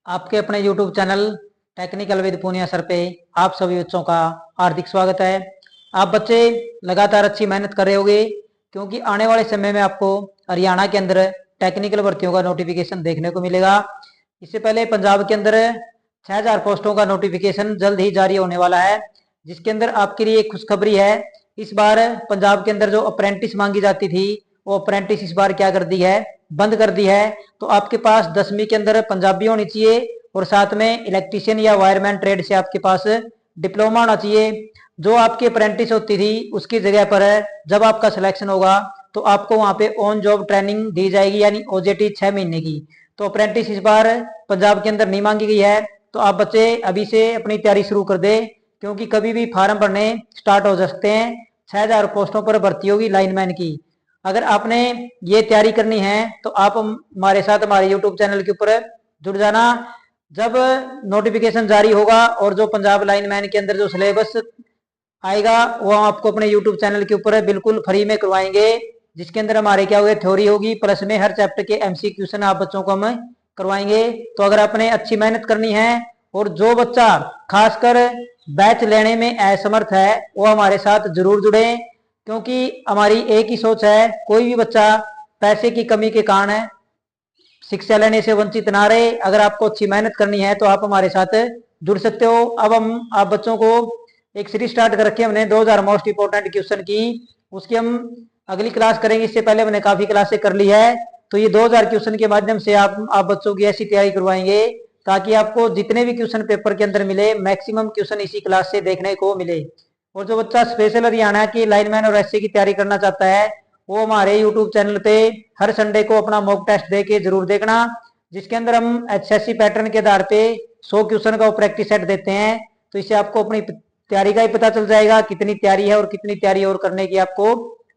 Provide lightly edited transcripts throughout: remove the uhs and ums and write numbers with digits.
आपके अपने YouTube channel technical with Poonia sir पे आप सभी बच्चों का हार्दिक स्वागत है। आप बच्चे लगातार अच्छी मेहनत कर रहे होंगे क्योंकि आने वाले समय में आपको हरियाणा के अंदर टेक्निकल भर्तियों का नोटिफिकेशन देखने को मिलेगा। इससे पहले पंजाब के अंदर 6000 पोस्टों का नोटिफिकेशन जल्द ही जारी होने वाला है, जिसके अंदर आपके लिए एक खुशखबरी है। इस बार पंजाब के अंदर जो अप्रेंटिस मांगी जाती थी वो अप्रेंटिस इस बार क्या कर दी है, बंद कर दी है। तो आपके पास 10वीं के अंदर पंजाबी होनी चाहिए और साथ में इलेक्ट्रीशियन या वायरमैन ट्रेड से आपके पास डिप्लोमा होना चाहिए। जो आपकी अप्रेंटिस होती थी उसकी जगह पर जब आपका सिलेक्शन होगा तो आपको वहां पे ऑन जॉब ट्रेनिंग दी जाएगी, यानी ओजेटी 6 महीने की। तो अप्रेंटिस इस बार पंजाब के अंदर नहीं मांगी गई है। तो आप बच्चे अभी से अपनी तैयारी शुरू कर दे क्योंकि कभी भी फार्म भरने स्टार्ट हो सकते हैं। 6000 पोस्टों पर भर्ती होगी लाइनमैन की। अगर आपने ये तैयारी करनी है तो आप हमारे साथ हमारे यूट्यूब चैनल के ऊपर जुड़ जाना। जब नोटिफिकेशन जारी होगा और जो पंजाब लाइनमैन के अंदर जो सिलेबस आएगा वो हम आपको अपने यूट्यूब चैनल के ऊपर बिल्कुल फ्री में करवाएंगे, जिसके अंदर हमारे क्या होगा, थ्योरी होगी प्लस में हर चैप्टर के एमसी क्वेश्चन आप बच्चों को हम करवाएंगे। तो अगर आपने अच्छी मेहनत करनी है और जो बच्चा खासकर बैच लेने में असमर्थ है वो हमारे साथ जरूर जुड़े, क्योंकि हमारी एक ही सोच है, कोई भी बच्चा पैसे की कमी के कारण शिक्षा लेने से वंचित ना रहे। अगर आपको अच्छी मेहनत करनी है तो आप हमारे साथ जुड़ सकते हो। अब हम आप बच्चों को एक सीरीज स्टार्ट कर रखी है हमने 2000 मोस्ट इंपोर्टेंट क्वेश्चन की, उसकी हम अगली क्लास करेंगे। इससे पहले हमने काफी क्लासें कर ली है। तो ये 2000 क्वेश्चन के माध्यम से आप बच्चों की ऐसी तैयारी करवाएंगे ताकि आपको जितने भी क्वेश्चन पेपर के अंदर मिले मैक्सिमम क्वेश्चन इसी क्लास से देखने को मिले। और जो बच्चा स्पेशल हरियाणा की लाइनमैन और एससी की तैयारी करना चाहता है वो हमारे यूट्यूब चैनल पे हर संडे को अपना मॉक टेस्ट दे के जरूर देखना, जिसके अंदर हम एचएससी पैटर्न के आधार पे 100 क्वेश्चन का प्रैक्टिस सेट देते हैं। तो इससे आपको अपनी तैयारी का ही पता चल जाएगा कितनी तैयारी है और कितनी तैयारी और करने की आपको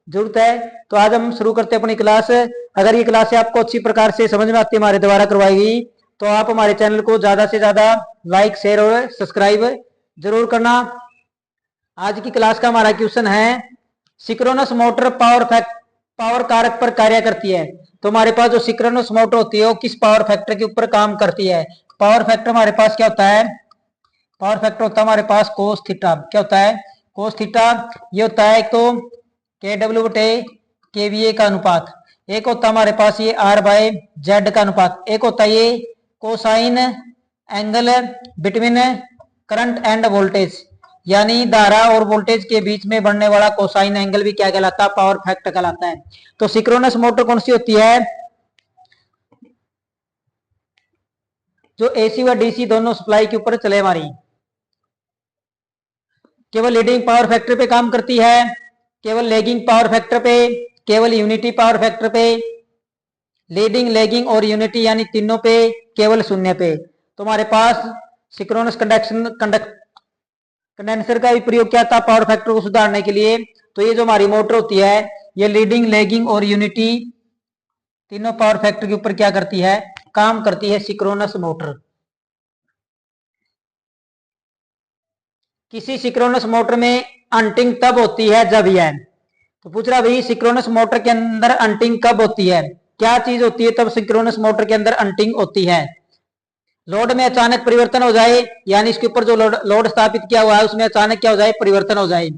जरूरत है। तो आज हम शुरू करते हैं अपनी क्लास। अगर ये क्लास आपको अच्छी प्रकार से समझ में आती है, हमारे द्वारा करवाई गई, तो आप हमारे चैनल को ज्यादा से ज्यादा लाइक शेयर और सब्सक्राइब जरूर करना। आज की क्लास का हमारा क्वेश्चन है सिंक्रोनस मोटर पावर कारक पर कार्य करती है। तो हमारे पास जो सिंक्रोनस मोटर होती है वो किस पावर फैक्टर के ऊपर काम करती है। पावर फैक्टर हमारे पास क्या होता है, पावर फैक्टर होता है हमारे पास कोस थीटा। क्या होता है, कोस थीटा। ये होता है एक तो के डब्ल्यू बटे केवीए का अनुपात, एक होता है हमारे पास ये आर बाय जेड का अनुपात, एक होता है ये cosine angle between current end voltage, यानी धारा और वोल्टेज के बीच में बनने वाला कोसाइन एंगल भी क्या कहलाता है, पावर फैक्टर कहलाता है। तो सिंक्रोनस मोटर कौन सी होती है, जो एसी व डीसी दोनों सप्लाई के ऊपर चले हमारी, केवल लीडिंग पावर फैक्टर पे काम करती है, केवल लेगिंग पावर फैक्टर पे, केवल यूनिटी पावर फैक्टर पे, लीडिंग लेगिंग और यूनिटी यानी तीनों पे, केवल शून्य पे। तो हमारे पास सिंक्रोनस कंडेंसर का भी प्रयोग किया था पावर फैक्टर को सुधारने के लिए। तो ये जो हमारी मोटर होती है ये लीडिंग लेगिंग और यूनिटी तीनों पावर फैक्टर के ऊपर क्या करती है, काम करती है सिंक्रोनस मोटर। किसी सिंक्रोनस मोटर में अंटिंग तब होती है जब यह, तो पूछ रहा भाई सिंक्रोनस मोटर के अंदर अंटिंग कब होती है, क्या चीज होती है तब सिंक्रोनस मोटर के अंदर अंटिंग होती है। लोड में अचानक परिवर्तन हो जाए, यानी इसके ऊपर जो लोड स्थापित किया हुआ है उसमें अचानक क्या हो जाए, परिवर्तन हो जाए।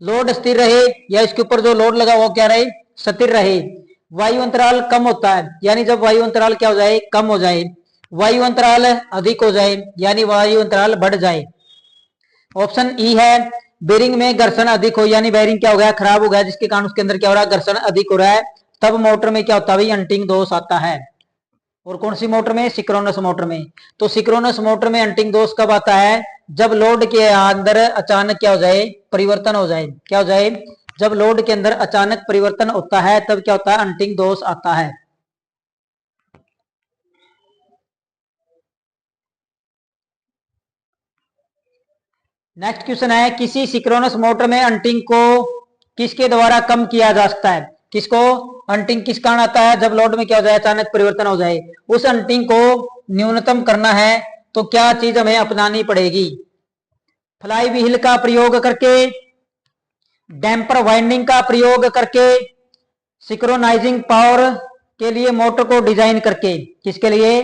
लोड स्थिर रहे या इसके ऊपर जो लोड लगा हुआ क्या रहे, स्थिर रहे। वायु अंतराल कम होता है, यानी जब वायु अंतराल क्या हो जाए, कम हो जाए। वायु अंतराल अधिक हो जाए, यानी वायु अंतराल बढ़ जाए। ऑप्शन ई है बेरिंग में घर्षण अधिक हो, यानी बेरिंग क्या हो गया, खराब हो गया, जिसके कारण उसके अंदर क्या हो रहा है, घर्षण अधिक हो रहा है, तब मोटर में क्या होता है भाई, अंटिंग दोष आता है। और कौन सी मोटर में, सिंक्रोनस मोटर में। तो सिंक्रोनस मोटर में अंटिंग दोष कब आता है, जब लोड के अंदर अचानक क्या हो जाए, परिवर्तन हो जाए। क्या हो जाए, जब लोड के अंदर अचानक परिवर्तन होता है तब क्या होता है, अंटिंग दोष आता है। नेक्स्ट क्वेश्चन है किसी सिंक्रोनस मोटर में अंटिंग को किसके द्वारा कम किया जा सकता है। किसको, अंटिंग किस कारण आता है, जब लोड में क्या हो जाए, अचानक परिवर्तन हो जाए। उस अंटिंग को न्यूनतम करना है तो क्या चीज हमें अपनानी पड़ेगी, फ्लाई व्हील का प्रयोग करके, डैम्पर वाइंडिंग का प्रयोग करके, सिंक्रोनाइजिंग पावर के लिए मोटर को डिजाइन करके। किसके लिए,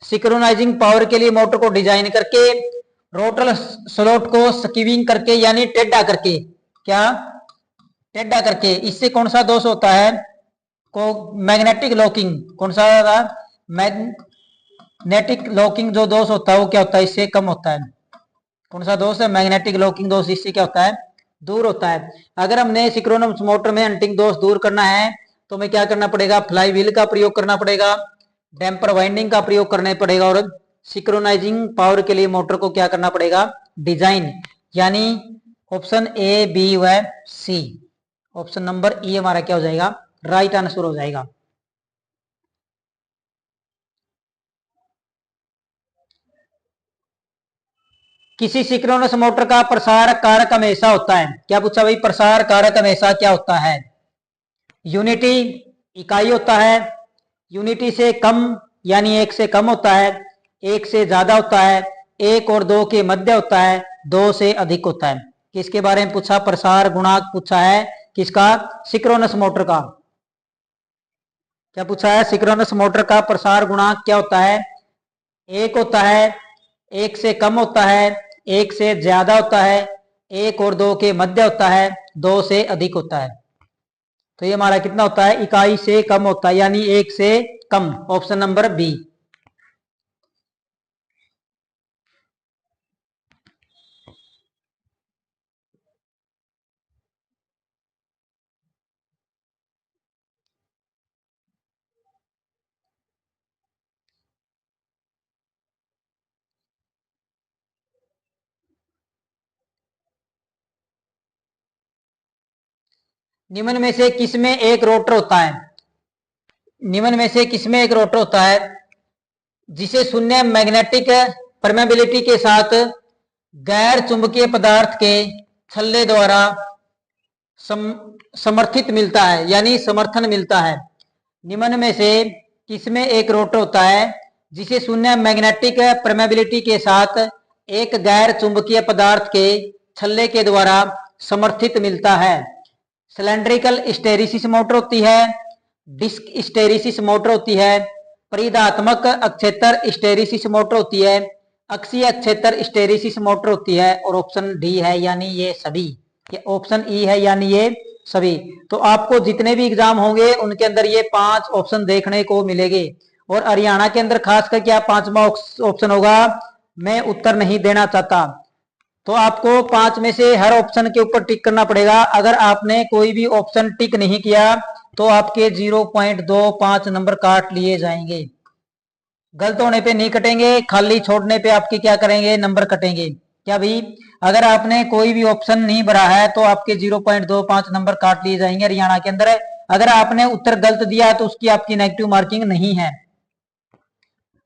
सिक्रोनाइजिंग पावर के लिए मोटर को डिजाइन करके, रोटर स्लॉट को स्कीविंग करके यानी टेढ़ा करके, क्या टेढ़ा करके। इससे कौन सा दोष होता है? को मैग्नेटिक लॉकिंग, कौन सा मैग्नेटिक लॉकिंग जो दोष होता है वो क्या होता है? इससे कम होता है। कौन सा दोष है? मैग्नेटिक लॉकिंग दोष। इससे क्या होता है? दूर होता है। अगर हमने सिंक्रोनस मोटर में हंटिंग दोष दूर करना है तो हमें क्या करना पड़ेगा? फ्लाई व्हील का प्रयोग करना पड़ेगा, डैम्पर वाइंडिंग का प्रयोग करना पड़ेगा, और सिंक्रोनाइजिंग पावर के लिए मोटर को क्या करना पड़ेगा? डिजाइन। यानी ऑप्शन ए, बी व सी, ऑप्शन नंबर ई हमारा क्या हो जाएगा? राइट आंसर हो जाएगा। किसी सिंक्रोनस मोटर का प्रसार कारक हमेशा होता है। क्या पूछा भाई? प्रसार कारक हमेशा क्या होता है? यूनिटी, इकाई होता है। यूनिटी से कम यानी एक से कम होता है, एक से ज्यादा होता है, एक और दो के मध्य होता है, दो से अधिक होता है। किसके बारे में पूछा? प्रसार गुणांक पूछा है। किसका? सिंक्रोनस मोटर का। क्या पूछा है? सिंक्रोनस मोटर का प्रसार गुणांक क्या होता है? एक होता है, एक से कम होता है, एक से ज्यादा होता है, एक और दो के मध्य होता है, दो से अधिक होता है। तो ये हमारा कितना होता है? इकाई से कम होता है, यानी एक से कम, ऑप्शन नंबर बी। निम्न में से किसमें एक रोटर होता है? निम्न में से किसमें एक रोटर होता है जिसे शून्य मैग्नेटिक परमेबिलिटी के साथ गैर चुंबकीय पदार्थ के छल्ले द्वारा समर्थित मिलता है, यानी समर्थन मिलता है। निम्न में से किसमें एक रोटर होता है जिसे शून्य मैग्नेटिक परमेबिलिटी के साथ एक गैर चुंबकीय पदार्थ के छल्ले के द्वारा समर्थित मिलता है? सिलेंड्रिकल स्टेरिसिस मोटर होती है, डिस्क स्टेरिसिस मोटर होती है, परिधात्मक अक्षेत्र स्टेरिसिस मोटर होती है, अक्षीय अक्षेत्र स्टेरिसिस मोटर होती है, और ऑप्शन डी है यानी ये सभी। ऑप्शन ई है यानी ये सभी। तो आपको जितने भी एग्जाम होंगे उनके अंदर ये 5 ऑप्शन देखने को मिलेंगे, और हरियाणा के अंदर खास करके आप 5वां ऑप्शन होगा मैं उत्तर नहीं देना चाहता। तो आपको 5 में से हर ऑप्शन के ऊपर टिक करना पड़ेगा। अगर आपने कोई भी ऑप्शन टिक नहीं किया तो आपके 0.25 नंबर काट लिए जाएंगे। गलत होने पे नहीं कटेंगे, खाली छोड़ने पे आपके क्या करेंगे? नंबर कटेंगे। क्या भाई? अगर आपने कोई भी ऑप्शन नहीं भरा है तो आपके 0.25 नंबर काट लिए जाएंगे हरियाणा के अंदर। अगर आपने उत्तर गलत दिया तो उसकी आपकी नेगेटिव मार्किंग नहीं है।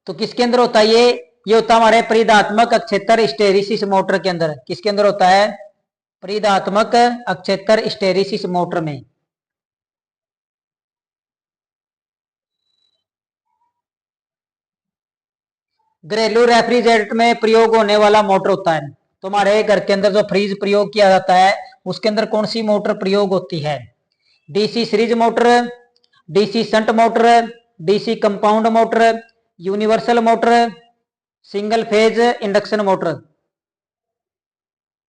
तो किसके अंदर होता है ये होता है हमारे परिधात्मक अक्षेत्र स्टेरिसिस मोटर के अंदर। किसके अंदर होता है? परिधात्मक अक्षेत्र स्टेरिसिस मोटर में। घरेलू रेफ्रिजरेटर में प्रयोग होने वाला मोटर होता है। तो हमारे घर के अंदर जो फ्रिज प्रयोग किया जाता है उसके अंदर कौन सी मोटर प्रयोग होती है? DC series motor, DC shunt motor, DC compound motor, universal motor, single phase induction motor. तो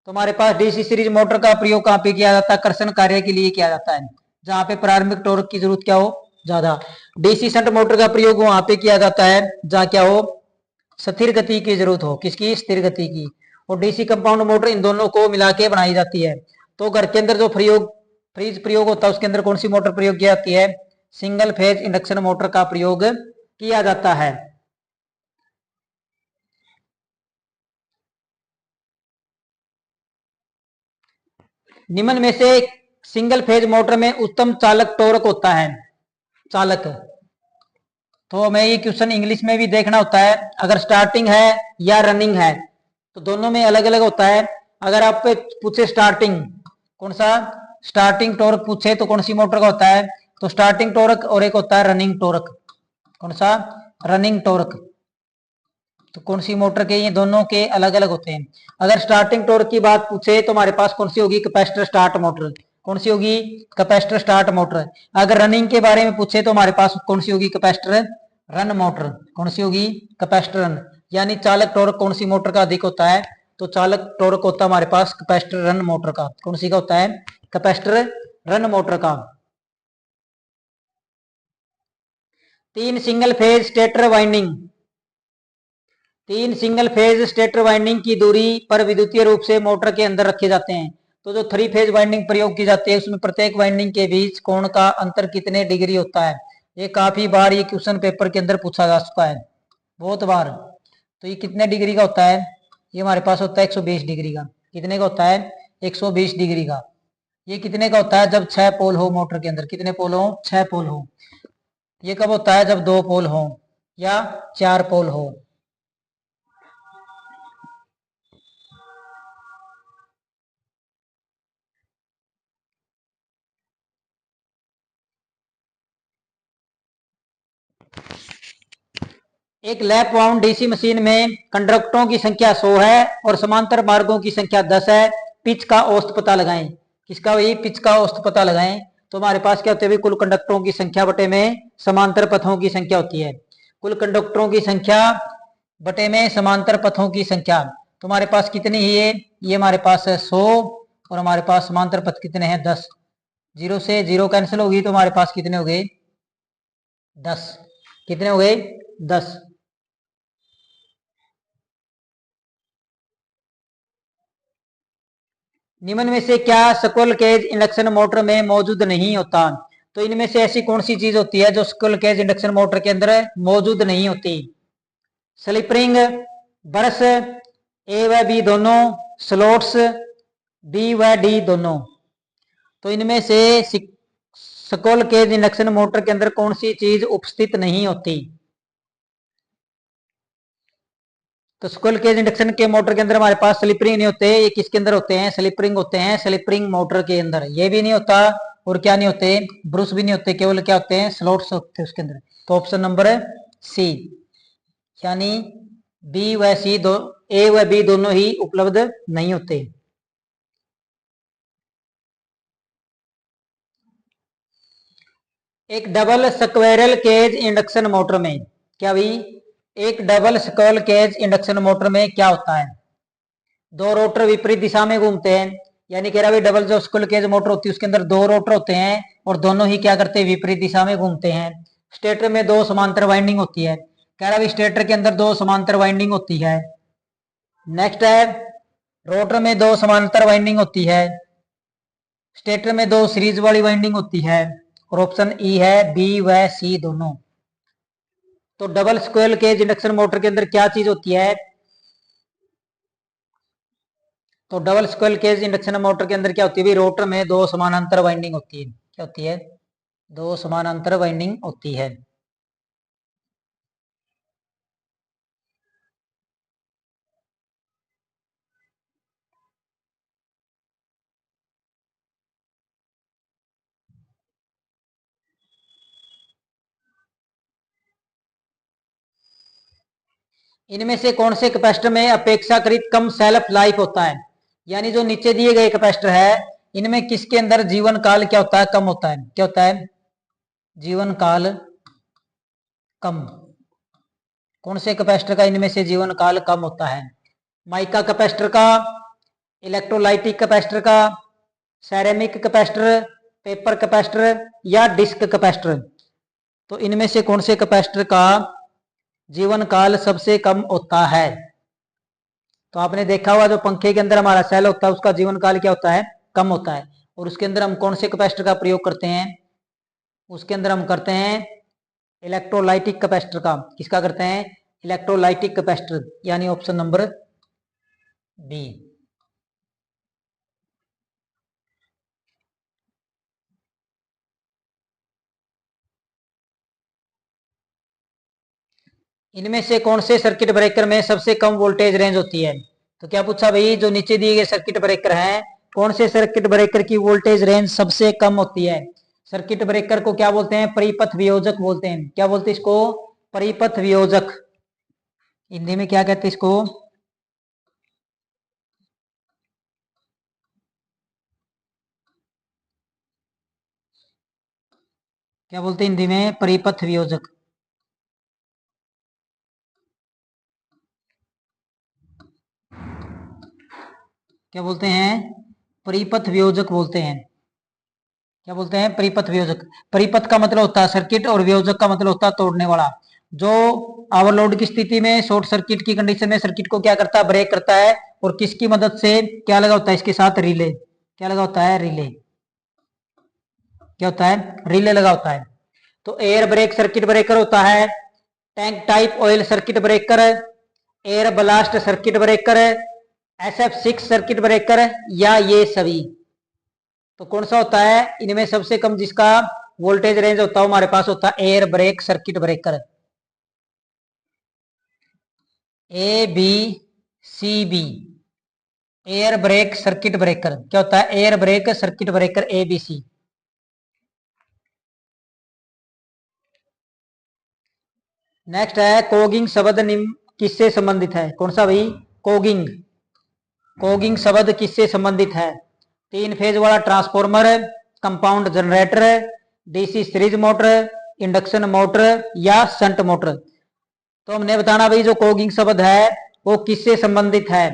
हमारे पास डीसी सीरीज मोटर का प्रयोग कहां पे किया जाता है? कर्षण कार्य के लिए किया जाता है, जहां पे प्रारंभिक टॉर्क की जरूरत क्या हो? ज्यादा। डीसी शंट मोटर का प्रयोग वहां पे किया जाता है जहां क्या हो? स्थिर गति की जरूरत हो। किसकी? स्थिर गति की। और डीसी कंपाउंड मोटर इन दोनों को मिला के बनाई जाती है। तो घर के अंदर जो फ्रीज प्रयोग होता है उसके अंदर कौन सी मोटर प्रयोग की जाती है? सिंगल फेज इंडक्शन मोटर का प्रयोग किया जाता है। निम्न में से सिंगल फेज मोटर में उत्तम चालक टॉर्क होता है। चालक, तो हमें ये क्वेश्चन इंग्लिश में भी देखना होता है। अगर स्टार्टिंग है या रनिंग है तो दोनों में अलग अलग होता है। अगर आप पूछे स्टार्टिंग, कौन सा स्टार्टिंग टॉर्क पूछे तो कौन सी मोटर का होता है? तो स्टार्टिंग टॉर्क, और एक होता है रनिंग टॉर्क। कौन सा? Running torque. तो कौन सी मोटर के ये दोनों के अलग अलग होते हैं। अगर स्टार्टिंग टॉर्क की बात पूछे तो हमारे पास कौन सी होगी? Capacitor start motor. कौन सी होगी? Capacitor start motor. अगर रनिंग के बारे में पूछे तो हमारे पास कौन सी होगी? कैपेसिटर रन मोटर कौन सी होगी? Capacitor run. यानी चालक टॉर्क कौन सी मोटर का अधिक होता है? तो चालक टॉर्क होता है हमारे पास कैपेसिटर रन मोटर का। कौन सी का होता है? कैपेसिटर रन मोटर का। तीन सिंगल फेज स्टेटर वाइंडिंग, तीन सिंगल फेज स्टेटर वाइंडिंग की दूरी पर विद्युतीय रूप से मोटर के अंदर रखे जाते हैं। तो जो थ्री फेज वाइंडिंग प्रयोग की जाती है उसमें प्रत्येक वाइंडिंग के बीच कोण का अंतर कितने डिग्री होता है? ये काफी बार ये क्वेश्चन पेपर के अंदर पूछा जा चुका है, बहुत बार। तो ये कितने डिग्री का होता है? ये हमारे पास होता है 120 डिग्री का। कितने का होता है? 120 डिग्री का। ये कितने का होता है? जब 6 पोल हो मोटर के अंदर। कितने पोल हो? 6 पोल हो। ये कब होता है? जब 2 पोल हो या 4 पोल हो। एक लैप वाउंड डीसी मशीन में कंडक्टरों की संख्या 100 है और समांतर मार्गों की संख्या 10 है। पिच का औसत पता लगाएं। किसका? वही पिच का औसत पता लगाएं। तो हमारे पास क्या होते हैं? कुल कंडक्टरों की संख्या बटे में समांतर पथों की संख्या होती है। कुल कंडक्टरों की संख्या बटे में समांतर पथों की संख्या। तो हमारे पास कितनी है? ये हमारे पास है 100 और हमारे पास समांतर पथ कितने हैं? 10। जीरो से जीरो कैंसिल होगी तो हमारे पास कितने हो गए? 10। कितने हो गए? 10। निम्न में से क्या स्क्विरल केज इंडक्शन मोटर में मौजूद नहीं होता? तो इनमें से ऐसी कौन सी चीज होती है जो स्क्विरल केज इंडक्शन मोटर के अंदर मौजूद नहीं होती? स्लिप रिंग, ब्रश, ए व बी दोनों, स्लोट्स, बी व डी दोनों। तो इनमें से स्क्विरल केज इंडक्शन मोटर के अंदर कौन सी चीज उपस्थित नहीं होती? तो स्क्विरल केज इंडक्शन के मोटर के अंदर हमारे पास स्लिप रिंग नहीं होते। ये किसके अंदर होते हैं? स्लिप रिंग होते हैं स्लिप रिंग मोटर के अंदर। ये भी नहीं होता और क्या नहीं होते? ब्रूस भी नहीं होते। केवल क्या होते हैं? स्लॉट्स होते हैं उसके अंदर। तो ऑप्शन नंबर है सी, यानी बी व सी दो, ए व बी दोनों ही उपलब्ध नहीं होते। एक double squirrel cage induction motor में क्या भी? एक double squirrel cage induction motor में क्या होता है? दो रोटर विपरीत दिशा में घूमते हैं। यानी कह रहा भाई डबल जो स्क्विरल केज मोटर होती है उसके अंदर दो रोटर होते हैं और दोनों ही क्या करते हैं? विपरीत दिशा में घूमते हैं। स्टेटर में दो समांतर वाइंडिंग होती है। कह रहा भाई स्टेटर के अंदर दो समांतर वाइंडिंग होती है। नेक्स्ट है रोटर में दो समांतर वाइंडिंग होती है। स्टेटर में दो सीरीज वाली वाइंडिंग होती है। और ऑप्शन ई है बी व सी दोनों। तो double squirrel cage induction motor के अंदर क्या चीज होती है? तो double squirrel cage induction motor के अंदर क्या होती है भाई? रोटर में दो समानांतर वाइंडिंग होती है। क्या होती है? दो समानांतर वाइंडिंग होती है। इनमें से कौन से कैपेसिटर में अपेक्षाकृत कम सेल्फ लाइफ होता है? यानी जो नीचे दिए गए कैपेसिटर है इनमें किसके अंदर जीवन काल क्या होता है? कम होता है। क्या होता है? जीवन काल कम। कौन से कैपेसिटर का इनमें से जीवन काल कम होता है? माइका कैपेसिटर का, इलेक्ट्रोलाइटिक कैपेसिटर का, सैरेमिक कैपेसिटर, पेपर कैपेसिटर या डिस्क कैपेसिटर। तो इनमें से कौन से कैपेसिटर का जीवन काल सबसे कम होता है? तो आपने देखा होगा जो पंखे के अंदर हमारा सेल होता है उसका जीवन काल क्या होता है? कम होता है। और उसके अंदर हम कौन से कैपेसिटर का प्रयोग करते हैं? उसके अंदर हम करते हैं इलेक्ट्रोलाइटिक कैपेसिटर का। किसका करते हैं? इलेक्ट्रोलाइटिक कैपेसिटर, यानी ऑप्शन नंबर बी। इनमें से कौन से सर्किट ब्रेकर में सबसे कम वोल्टेज रेंज होती है? तो क्या पूछा भाई? जो नीचे दिए गए सर्किट ब्रेकर हैं कौन से सर्किट ब्रेकर की वोल्टेज रेंज सबसे कम होती है? सर्किट ब्रेकर को क्या बोलते हैं? परिपथ वियोजक बोलते हैं। क्या बोलते हैं इसको? परिपथ वियोजक। हिंदी में क्या कहते हैं इसको? क्या बोलते हैं हिंदी में? परिपथ वियोजक। क्या बोलते हैं? परिपथ वियोजक बोलते हैं। क्या बोलते हैं? परिपथ वियोजक। परिपथ का मतलब होता है सर्किट और वियोजक का मतलब होता है तोड़ने वाला। जो ओवरलोड की स्थिति में शॉर्ट सर्किट की कंडीशन में सर्किट को क्या करता है? ब्रेक करता है। और किसकी मदद से? क्या लगा होता है इसके साथ? रिले। क्या लगा होता है? रिले। क्या होता है? रिले लगा होता है। तो एयर ब्रेक सर्किट ब्रेकर होता है, tank type oil circuit breaker, air blast circuit breaker, SF6 circuit breaker, या ये सभी। तो कौन सा होता है इनमें सबसे कम जिसका वोल्टेज रेंज होता है हमारे पास होता है air brake circuit breaker. ABCB air brake circuit breaker. क्या होता है? Air brake circuit breaker ABC। Next है कोगिंग शब्द निम्न किससे संबंधित है? कौन सा भाई? कोगिंग। कोगिंग शब्द किससे संबंधित है? 3 फेज वाला transformer, compound generator, DC series motor, induction motor, या शंट मोटर। तो हमने बताना भाई जो कोगिंग शब्द है वो किससे संबंधित है?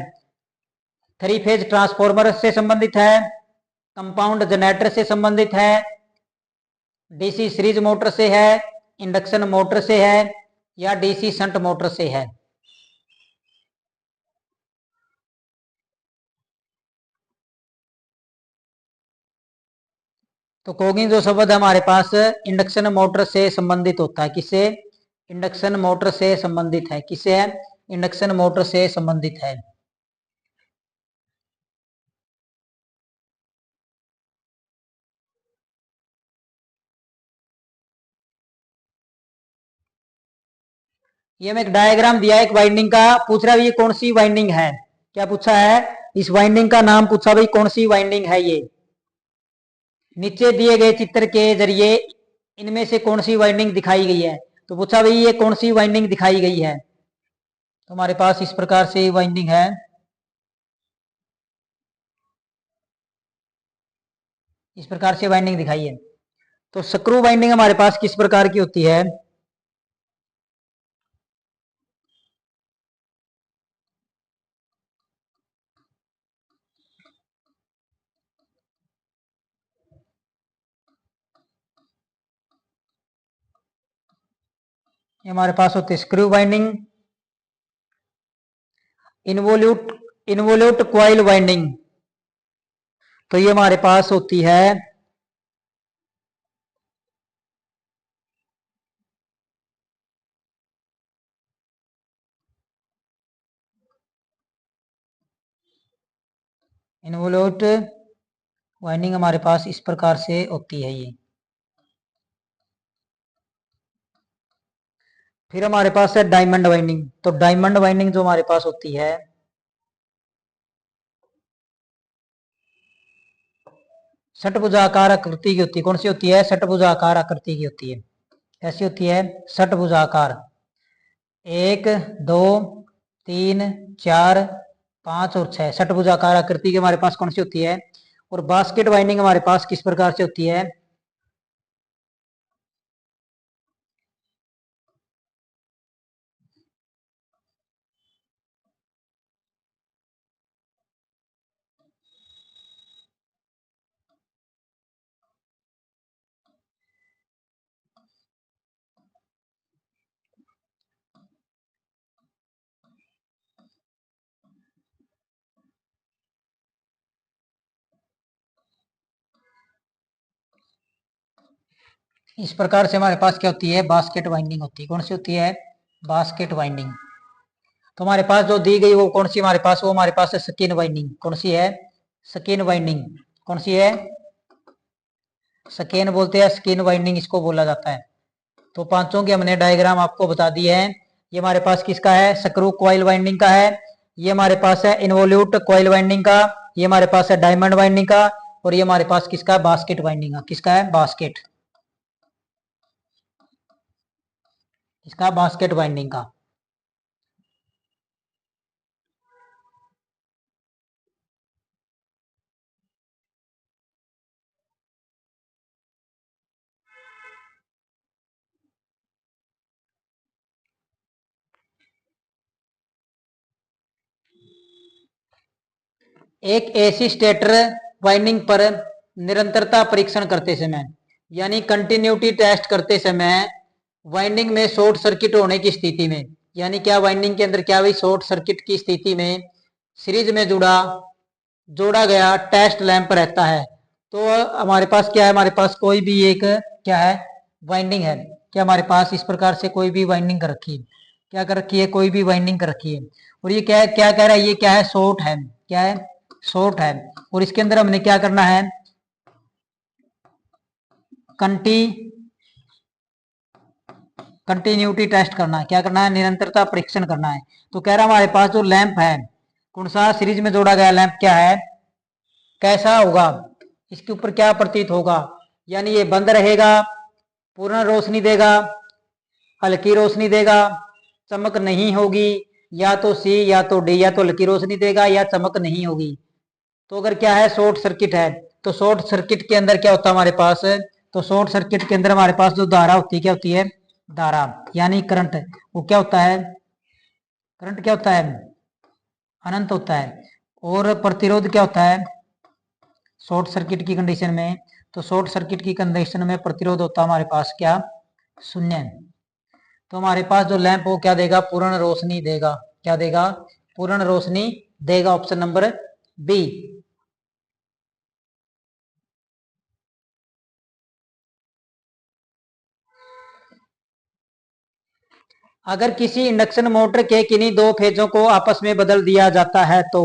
3 फेज ट्रांसफॉर्मर से संबंधित है, कंपाउंड जनरेटर से संबंधित है, DC सीरीज मोटर से है, इंडक्शन मोटर से है, या DC शंट मोटर से है। तो कोगिंग जो शब्द है हमारे पास इंडक्शन मोटर से संबंधित होता है। किससे? इंडक्शन मोटर से संबंधित है। किससे है? इंडक्शन मोटर से संबंधित है। ये मैं एक डायग्राम दिया है एक वाइंडिंग का, पूछ रहा है ये कौन सी वाइंडिंग है? क्या पूछा है? इस वाइंडिंग का नाम पूछा भाई, कौन सी वाइंडिंग है ये? नीचे दिए गए चित्र के जरिए इनमें से कौन सी वाइंडिंग दिखाई गई है? तो पूछा भाई ये कौन सी वाइंडिंग दिखाई गई है? तो हमारे पास इस प्रकार से वाइंडिंग है। इस प्रकार से वाइंडिंग दिखाई है। तो स्क्रू वाइंडिंग हमारे पास किस प्रकार की होती है? ये हमारे पास होती है screw winding, involute involute coil winding. तो ये हमारे पास होती है इन्वोल्यूट वाइंडिंग। हमारे पास इस प्रकार से होती है ये। फिर हमारे पास है डायमंड वाइंडिंग। तो डायमंड वाइंडिंग जो हमारे पास होती है षटभुजाकार आकृति की होती है। कौन सी होती है? षटभुजाकार आकृति की होती है। कैसी होती है? षटभुजाकार। 1 2 3 4 5 और 6 षटभुजाकार आकृति की हमारे पास कौन सी होती है? और बास्केट वाइंडिंग हमारे पास किस प्रकार से होती है? इस प्रकार से हमारे पास क्या होती है? बास्केट वाइंडिंग होती है। कौन सी होती है? Basket winding. तो हमारे पास जो दी गई वो कौन सी हमारे पास? वो हमारे पास है स्किन वाइंडिंग। कौन सी है? Skin winding. कौन सी है? स्किन बोलते हैं, स्किन वाइंडिंग इसको बोला जाता है। तो पांचों की हमने डायग्राम आपको बता दी है। ये हमारे पास किसका है? स्क्रू कॉइल वाइंडिंग का है। ये हमारे पास है इन्वोल्यूट कॉइल वाइंडिंग का। ये हमारे पास है डायमंड वाइंडिंग का। और ये हमारे पास किसका है? बास्केट वाइंडिंग का। किसका है? बास्केट। इसका बास्केट वाइंडिंग का। एक एसी स्टेटर वाइंडिंग पर निरंतरता परीक्षण करते समय, यानी कंटिन्यूटी टेस्ट करते समय वाइंडिंग में शॉर्ट सर्किट होने की स्थिति में, यानी क्या वाइंडिंग के अंदर क्या हुई, शॉर्ट सर्किट की स्थिति में सीरीज में जोड़ा गया टेस्ट लैंप रहता है। तो हमारे पास क्या है, हमारे पास कोई भी एक क्या है, वाइंडिंग है। क्या हमारे पास इस प्रकार से कोई भी वाइंडिंग कर रखी है, क्या कर रखी है, कोई भी वाइंडिंग कर रखी है। और ये क्या है, क्या कह रहा है, ये क्या है, शॉर्ट है, क्या है, शॉर्ट है। और इसके अंदर हमने क्या करना है, कंटिन्यूटी टेस्ट करना है, क्या करना है, निरंतरता परीक्षण करना है। तो कह रहा हमारे पास जो लैंप है, कौन सा, सीरीज में जोड़ा गया लैंप क्या है, कैसा होगा, इसके ऊपर क्या प्रतीत होगा, यानी ये बंद रहेगा, पूर्ण रोशनी देगा, हल्की रोशनी देगा, चमक नहीं होगी, या तो सी या तो डी, या तो हल्की रोशनी देगा या चमक नहीं होगी। तो अगर क्या है, शॉर्ट सर्किट है, तो शॉर्ट सर्किट के अंदर क्या होता है हमारे पास, तो शॉर्ट सर्किट के अंदर हमारे पास जो धारा होती है, क्या होती है, धारा यानी करंट, वो क्या होता है, करंट क्या होता है, अनंत होता है। और प्रतिरोध क्या होता है शॉर्ट सर्किट की कंडीशन में, तो शॉर्ट सर्किट की कंडीशन में प्रतिरोध होता है हमारे पास क्या, शून्य। तो हमारे पास जो लैंप वो क्या देगा, पूर्ण रोशनी देगा, क्या देगा, पूर्ण रोशनी देगा, ऑप्शन नंबर बी। अगर किसी इंडक्शन मोटर के किन्हीं दो फेजों को आपस में बदल दिया जाता है तो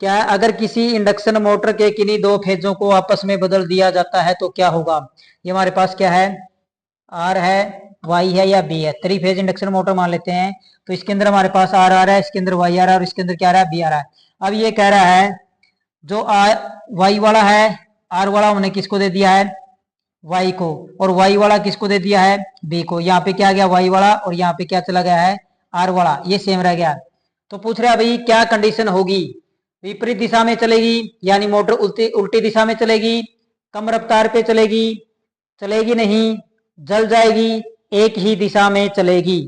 क्या है, अगर किसी इंडक्शन मोटर के किन्हीं दो फेजों को आपस में बदल दिया जाता है तो क्या होगा। ये हमारे पास क्या है, आर है, वाई है या बी है। थ्री फेज इंडक्शन मोटर मान लेते हैं, तो इसके अंदर हमारे पास आर आ रहा है, इसके अंदर वाई आ रहा है, और इसके अंदर क्या आ रहा है, बी आ रहा है। अब ये कह रहा है जो वाई वाला है, आर वाला हमने किसको दे दिया है, वाई को, और वाई वाला किसको दे दिया है, बी को। यहाँ पे क्या आ गया, वाई वाला, और यहाँ पे क्या चला गया है, आर वाला, ये सेम रह गया। तो पूछ रहा है भाई क्या कंडीशन होगी, विपरीत दिशा में चलेगी, यानी मोटर उल्टी उल्टी दिशा में चलेगी, कम रफ्तार पे चलेगी, चलेगी नहीं, जल जाएगी, एक ही दिशा में चलेगी।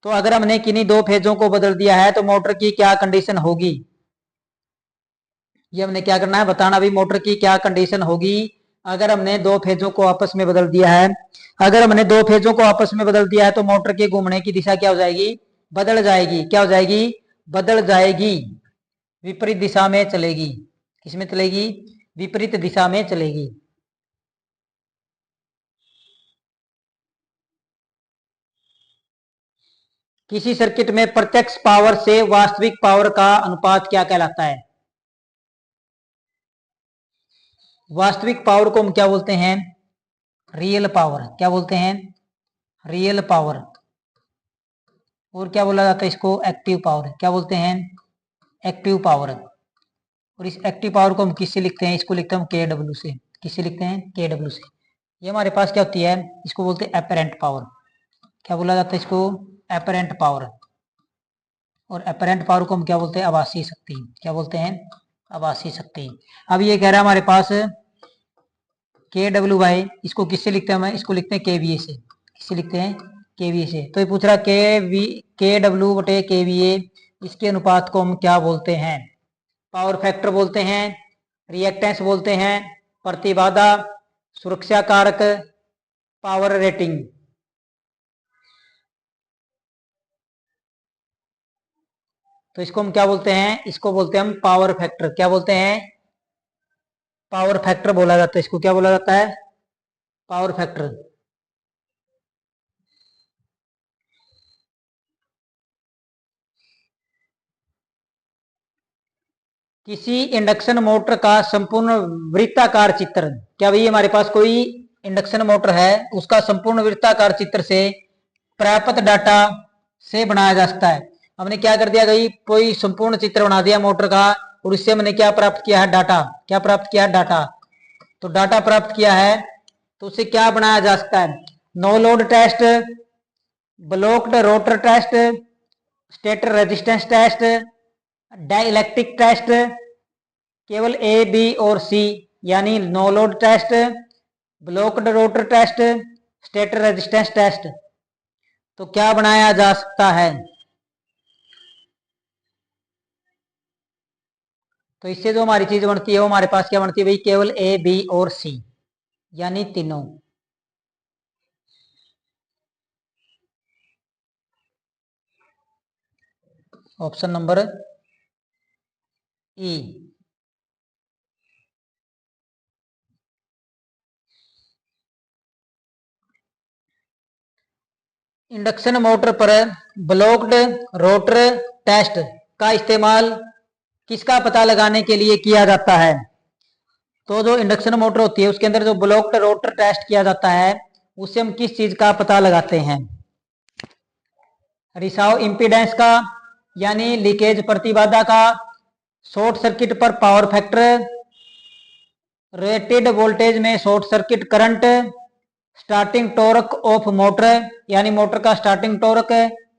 तो अगर हमने किन्हीं दो फेजों को बदल दिया है तो मोटर की क्या कंडीशन होगी, ये हमने क्या करना है, बताना भी मोटर की क्या कंडीशन होगी अगर हमने दो फेजों को आपस में बदल दिया है। अगर हमने दो फेजों को आपस में बदल दिया है तो मोटर के घूमने की दिशा क्या हो जाएगी, बदल जाएगी, क्या हो जाएगी, बदल जाएगी, विपरीत दिशा में चलेगी, किसमें चलेगी, विपरीत दिशा में चलेगी। किसी सर्किट में प्रत्यक्ष पावर से वास्तविक पावर का अनुपात क्या कहलाता है। वास्तविक पावर को हम क्या बोलते हैं, रियल पावर, क्या बोलते हैं, रियल पावर। और क्या बोला जाता है इसको, एक्टिव पावर, क्या बोलते हैं, एक्टिव पावर। और इस एक्टिव पावर को हम किससे लिखते हैं, इसको लिखते हैं हम के डब्ल्यू से, किससे लिखते हैं, के डब्ल्यू से। ये हमारे पास क्या होती है, इसको बोलते हैं एपरेंट पावर, क्या बोला जाता है इसको, एपरेंट पावर। और एपरेंट पावर को हम क्या बोलते हैं, आभासी शक्ति, क्या बोलते हैं, आभासी शक्ति। अब ये कह रहा है हमारे पास के डब्ल्यू बाई, इसको किससे लिखते हैं, हम इसको लिखते हैं केवीए से, किससे लिखते हैं, केवीए से। तो ये पूछ रहा के डब्ल्यू बटे केवीए, इसके अनुपात को हम क्या बोलते हैं, पावर फैक्टर बोलते हैं, रिएक्टेंस बोलते हैं, प्रतिबाधा, सुरक्षा कारक, पावर रेटिंग। तो इसको हम क्या बोलते हैं, इसको बोलते हैं हम पावर फैक्टर, क्या बोलते हैं, पावर फैक्टर बोला जाता है इसको, क्या बोला जाता है, पावर फैक्टर। किसी इंडक्शन मोटर का संपूर्ण वृत्ताकार चित्र, क्या भाई हमारे पास कोई इंडक्शन मोटर है, उसका संपूर्ण वृत्ताकार चित्र से प्राप्त डाटा से बनाया जा सकता है। हमने क्या कर दिया भाई, कोई संपूर्ण चित्र बना दिया मोटर का, और इससे हमने क्या प्राप्त किया है, डाटा, क्या प्राप्त किया है, डाटा। तो डाटा प्राप्त किया है, तो उससे क्या बनाया जा सकता है, no load test, blocked rotor test, stator resistance test, dielectric test, केवल ए बी और सी, यानी no load test, blocked rotor test, stator resistance test. तो क्या बनाया जा सकता है, तो इससे जो हमारी चीज बनती है वो हमारे पास क्या बनती है भाई, केवल ए बी और सी, यानी तीनों। ऑप्शन नंबर ई। इंडक्शन मोटर पर ब्लॉक्ड रोटर टेस्ट का इस्तेमाल किसका पता लगाने के लिए किया जाता है? तो जो इंडक्शन मोटर होती है उसके अंदर जो ब्लॉक्ड रोटर टेस्ट किया जाता है उससे हम किस चीज का पता लगाते हैं? रिसाव इंपीडेंस का, यानी लीकेज प्रतिबाधा का, शॉर्ट सर्किट पर पावर फैक्टर, रेटेड वोल्टेज में short circuit current, starting torque of motor, यानी मोटर का स्टार्टिंग टॉर्क,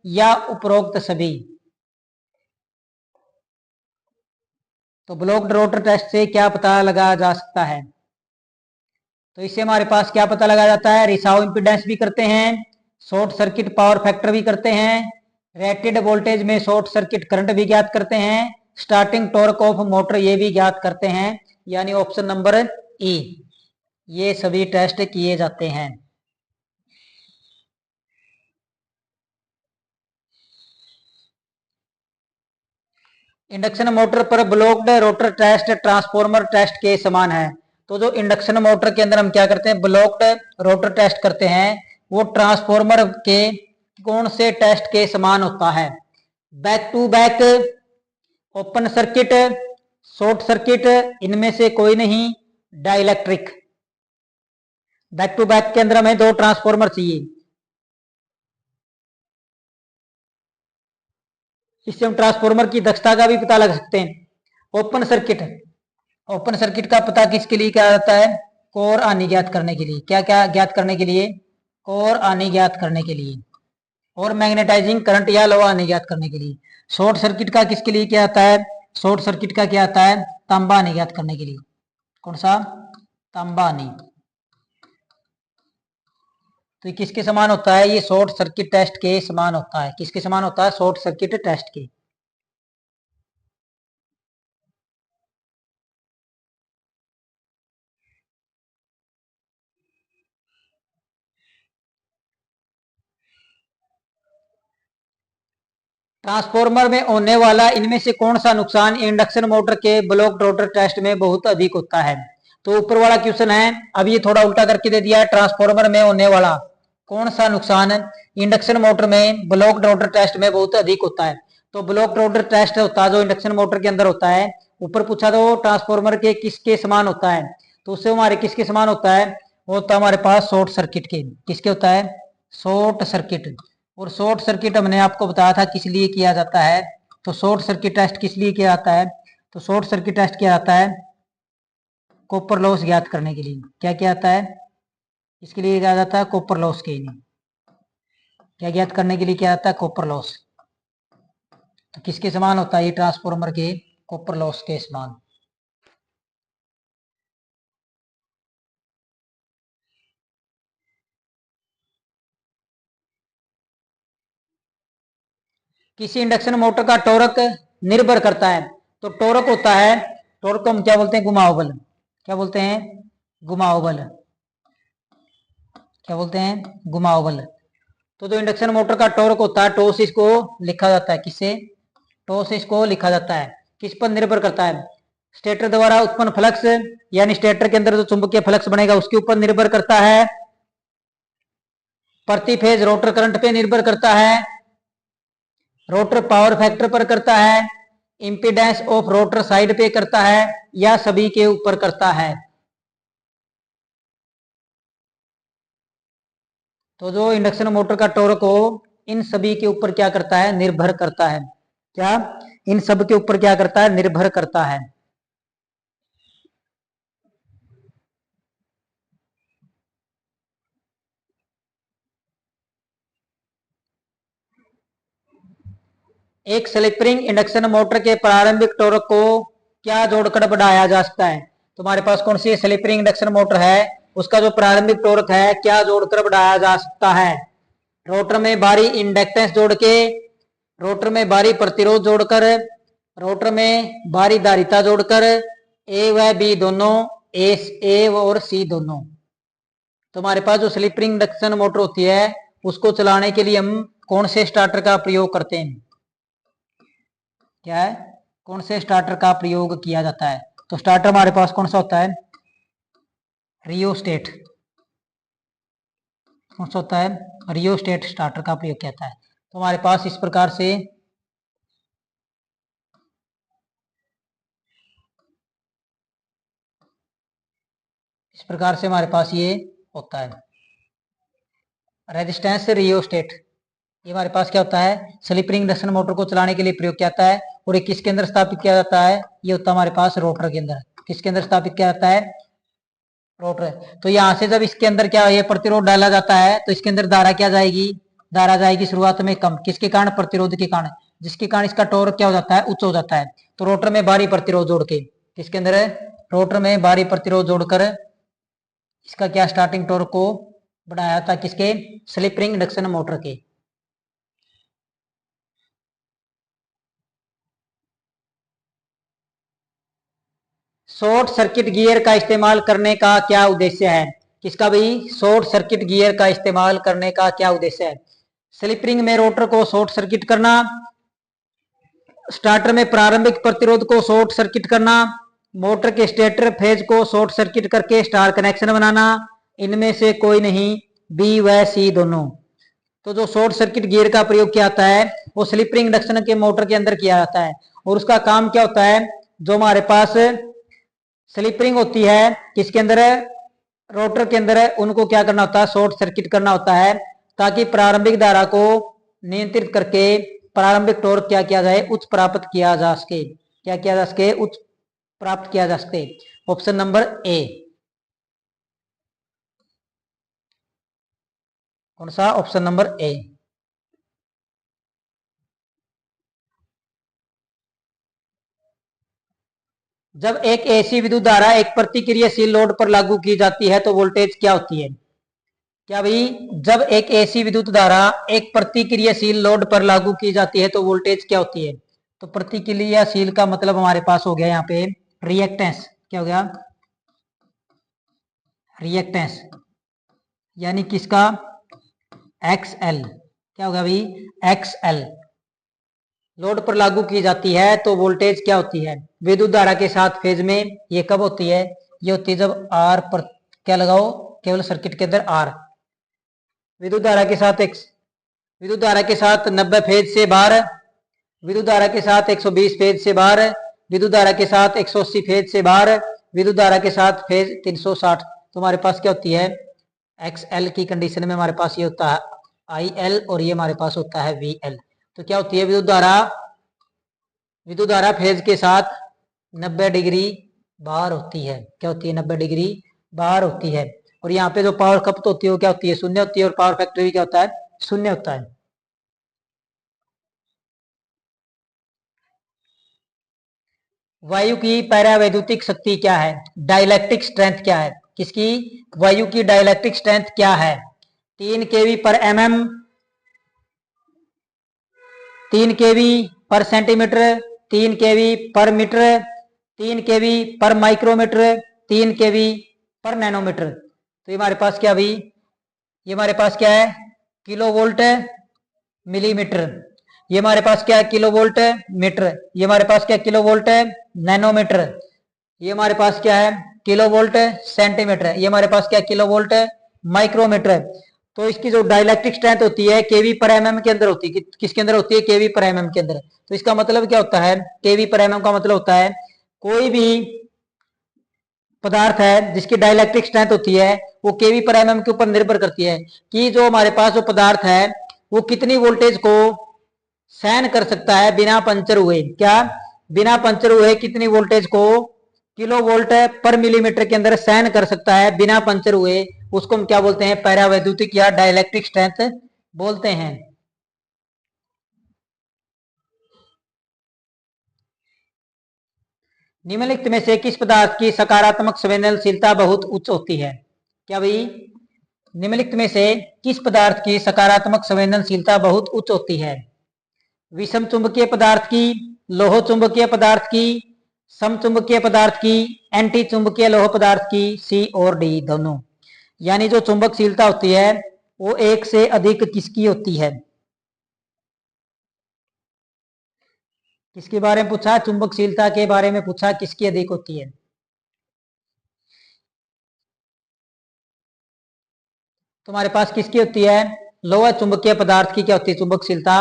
या उपरोक्त सभी। तो ब्लॉक्ड रोटर टेस्ट से क्या पता लगाया जा सकता है? तो इससे हमारे पास क्या पता लगाया जाता है? रिसाव इंपीडेंस भी करते हैं, शॉर्ट सर्किट पावर फैक्टर भी करते हैं, रेटेड वोल्टेज में शॉर्ट सर्किट करंट भी ज्ञात करते हैं, स्टार्टिंग टॉर्क ऑफ मोटर ये भी ज्ञात करते हैं, यानी ऑप्शन नंबर ई, ये सभी टेस्ट किए जाते हैं। इंडक्शन मोटर पर blocked rotor test transformer test के समान है। तो जो इंडक्शन मोटर के अंदर हम क्या करते हैं, ब्लॉक्ड रोटर टेस्ट करते हैं, वो ट्रांसफॉर्मर के कौन से टेस्ट के समान होता है? Back to back, open circuit, short circuit, इनमें से कोई नहीं, डाइलेक्ट्रिक। बैक टू बैक के अंदर हमें दो ट्रांसफॉर्मर चाहिए, इससे हम ट्रांसफॉर्मर की दक्षता का भी पता लगा सकते हैं। ओपन सर्किट, ओपन सर्किट का पता किसके लिए किया जाता है? कोर हानि ज्ञात करने के लिए। क्या क्या ज्ञात करने के लिए? कोर हानि ज्ञात करने के लिए, और मैग्नेटाइजिंग करंट या लोहा हानि ज्ञात करने के लिए। शॉर्ट सर्किट का किसके लिए क्या आता है? शॉर्ट सर्किट का क्या आता है? तांबा हानि ज्ञात करने के लिए। कौन सा? तांबा हानि। तो ये किसके समान होता है? ये शॉर्ट सर्किट टेस्ट के समान होता है। किसके समान होता है? शॉर्ट सर्किट टेस्ट के। ट्रांसफॉर्मर में होने वाला इनमें से कौन सा नुकसान इंडक्शन मोटर के ब्लॉक रोटर टेस्ट में बहुत अधिक होता है? तो ऊपर वाला क्वेश्चन है, अब ये थोड़ा उल्टा करके दे दिया है। ट्रांसफॉर्मर में होने वाला कौन सा नुकसान इंडक्शन मोटर में ब्लॉक रोटर टेस्ट में बहुत अधिक होता है? तो ब्लॉक रोटर टेस्ट होता है जो इंडक्शन मोटर के अंदर होता है, ऊपर पूछा तो ट्रांसफॉर्मर के किसके समान होता है, तो उससे हमारे किसके समान होता है? वो होता है हमारे पास शॉर्ट सर्किट के। किसके होता है? Short circuit. और शॉर्ट सर्किट हमने आपको बताया था किस लिए किया जाता है। तो शॉर्ट सर्किट टेस्ट किस लिए किया जाता है? तो शॉर्ट सर्किट टेस्ट किया जाता है कॉपर लॉस ज्ञात करने के लिए। क्या किया जाता है? इसके लिए किया जाता है कॉपर लॉस के लिए। क्या ज्ञात करने के लिए किया जाता है? Copper loss. तो किसके समान होता है ये? ट्रांसफॉर्मर के कॉपर लॉस के समान। किसी इंडक्शन मोटर का टॉर्क निर्भर करता है। तो टॉर्क होता है, टॉर्क को हम क्या बोलते हैं? घुमाव बल। क्या बोलते हैं? घुमाव बल। क्या बोलते हैं? घुमाव बल। तो जो इंडक्शन मोटर का टॉर्क होता है, टॉर्क इसको लिखा जाता है किससे? टॉर्क इसको लिखा जाता है। किस पर निर्भर करता है? स्टेटर द्वारा उत्पन्न फ्लक्स, यानी स्टेटर के अंदर जो चुंबकीय फ्लक्स बनेगा उसके ऊपर निर्भर करता है। प्रति फेज रोटर करंट पे निर्भर करता है, रोटर पावर फैक्टर पर करता है, इंपीडेंस ऑफ रोटर साइड पे करता है, या सभी के ऊपर करता है। तो जो इंडक्शन मोटर का टॉर्क हो इन सभी के ऊपर क्या करता है? निर्भर करता है। क्या? इन सब के ऊपर क्या करता है? निर्भर करता है। एक स्लिप रिंग इंडक्शन मोटर के प्रारंभिक टॉर्क को क्या जोड़कर बढ़ाया जा सकता है? तुम्हारे पास कौन सी स्लिप रिंग इंडक्शन मोटर है, उसका जो प्रारंभिक टॉर्क है क्या जोड़कर बढ़ाया जा सकता है? रोटर में बाहरी इंडक्टेंस जोड़ के, रोटर में बाहरी प्रतिरोध जोड़कर, रोटर में बारी धारिता जोड़कर ए व बी दोनों, ए और सी दोनों। तो हमारे पास जो स्लिप रिंग इंडक्शन मोटर होती है उसको चलाने के लिए हम कौन से स्टार्टर का प्रयोग करते हैं? क्या है? कौन से स्टार्टर का प्रयोग किया जाता है? तो स्टार्टर हमारे पास कौन सा होता है? रियोस्टेट। कौन सा होता है? रियोस्टेट स्टार्टर का प्रयोग किया जाता है। तो हमारे पास इस प्रकार से हमारे पास ये होता है रेजिस्टेंस रियोस्टेट। ये हमारे पास क्या होता है? स्लिप रिंग इंडक्शन मोटर को चलाने के लिए प्रयोग किया जाता है। और ये किसके अंदर स्थापित किया जाता है? ये होता है हमारे पास रोटर के अंदर। किसके अंदर स्थापित किया जाता है? रोटर। तो यहां से जब इसके अंदर क्या ये प्रतिरोध डाला जाता है तो इसके अंदर धारा क्या जाएगी? धारा जाएगी शुरुआत में कम। किसके कारण? प्रतिरोध के कारण, जिसके कारण इसका टॉर्क क्या हो जाता है? उच्च हो जाता है। तो रोटर में बाहरी प्रतिरोध जोड़ के, किसके अंदर है? रोटर में बाहरी प्रतिरोध जोड़कर इसका क्या स्टार्टिंग टॉर्क को बढ़ाया था? किसके? स्लिप रिंग इंडक्शन मोटर के। शॉर्ट सर्किट गियर का इस्तेमाल करने का क्या उद्देश्य है? किसका भाई? शॉर्ट सर्किट गियर का इस्तेमाल करने का क्या उद्देश्य है? स्लिप रिंग में रोटर को शॉर्ट सर्किट करना, स्टार्टर में प्रारंभिक प्रतिरोध को शॉर्ट सर्किट करना, मोटर के स्टेटर फेज को शॉर्ट सर्किट करके स्टार कनेक्शन बनाना। इनमें से कोई नहीं, बी व सी दोनों। तो जो शॉर्ट सर्किट गियर का प्रयोग किया जाता है वो स्लिप रिंग इंडक्शन के मोटर के अंदर किया जाता है। और उसका काम क्या होता है? जो हमारे पास स्लिप रिंग होती है किसके अंदर है? रोटर के अंदर है। उनको क्या करना होता है? शॉर्ट सर्किट करना होता है ताकि प्रारंभिक धारा को नियंत्रित करके प्रारंभिक टॉर्क क्या किया जाए? उच्च प्राप्त किया जा सके। क्या किया जा सके? उच्च प्राप्त किया जा सके। Option number A. कौन सा? Option number A. जब एक एसी विद्युत धारा एक प्रतिक्रियाशील लोड पर लागू की जाती है तो वोल्टेज क्या होती है? क्या भाई? जब एक एसी विद्युत धारा एक प्रतिक्रियाशील लोड पर लागू की जाती है तो वोल्टेज क्या होती है? तो प्रतिक्रियाशील का मतलब हमारे पास हो गया यहाँ पे रिएक्टेंस। क्या हो गया? रिएक्टेंस यानी किसका? XL। क्या होगा भाई? XL लोड पर लागू की जाती है तो वोल्टेज क्या होती है? विद्युत धारा के साथ फेज में। ये कब होती है? ये होती है जब R पर क्या लगाओ? केवल सर्किट के अंदर R। विद्युत धारा के साथ विद्युत धारा के साथ 90 फेज से बाहर, विद्युत धारा के साथ 120 फेज से बाहर, विद्युत धारा के साथ 180 फेज से बाहर, विद्युत धारा के साथ फेज 360। तो हमारे पास क्या होती है? XL की कंडीशन में हमारे पास ये होता है IL और ये हमारे पास होता है VL। तो क्या होती है? विद्युत धारा फेज के साथ 90 डिग्री बाहर होती है। क्या होती है? 90 डिग्री बाहर होती है। और यहाँ पे जो पावर खपत होती है वो क्या होती है? शून्य होती है। और पावर फैक्टर भी क्या होता है? शून्य होता है। वायु की पैरावैद्युतिक शक्ति क्या है? डाइलेक्ट्रिक स्ट्रेंथ क्या है? किसकी? वायु की डाइलेक्ट्रिक स्ट्रेंथ क्या है? 3 kV पर mm, 3 kV पर सेंटीमीटर, 3 kV पर मीटर, 3 kV पर माइक्रोमीटर, 3 kV पर नैनोमीटर। तो ये हमारे पास क्या भाई? ये हमारे पास क्या है? Kilo volt millimetre. ये हमारे पास क्या है? Kilo volt metre. ये हमारे पास क्या? Kilo volt nanometre. ये हमारे पास क्या है? Kilo volt centimetre. ये हमारे पास क्या? Kilo volt micrometre. तो इसकी जो डाइलेक्ट्रिक स्ट्रेंथ होती है केवी पर एमएम के अंदर होती है। किसके अंदर होती है? केवी पर एमएम के अंदर। तो इसका मतलब क्या होता है? केवी पर एमएम का मतलब होता है कोई भी पदार्थ है जिसकी डाइलेक्ट्रिक स्ट्रेंथ होती है वो केवी पर एमएम के ऊपर निर्भर करती है कि जो हमारे पास जो पदार्थ है वो कितनी वोल्टेज को सहन कर सकता है बिना पंचर हुए। क्या? बिना पंचर हुए कितनी वोल्टेज को किलो वोल्ट पर मिलीमीटर के अंदर सहन कर सकता है बिना पंचर हुए, उसको हम क्या बोलते हैं? पैरावैद्युतिक या डाइलेक्ट्रिक स्ट्रेंथ बोलते हैं। निम्नलिखित में से किस पदार्थ की सकारात्मक संवेदनशीलता बहुत उच्च होती है? क्या भाई? निम्नलिखित में से किस पदार्थ की सकारात्मक संवेदनशीलता बहुत उच्च होती है? विषम चुंबकीय पदार्थ की, लोह चुंबकीय पदार्थ की, समचुंबकीय पदार्थ की, एंटी चुंबकीय लोह पदार्थ की, सी और डी दोनों। यानी जो चुंबकशीलता होती है वो एक से अधिक किसकी होती है? किसके बारे में पूछा? चुंबकशीलता के बारे में पूछा, किसकी अधिक होती है? तुम्हारे पास किसकी होती है? लोह चुंबकीय पदार्थ की क्या होती है? चुंबकशीलता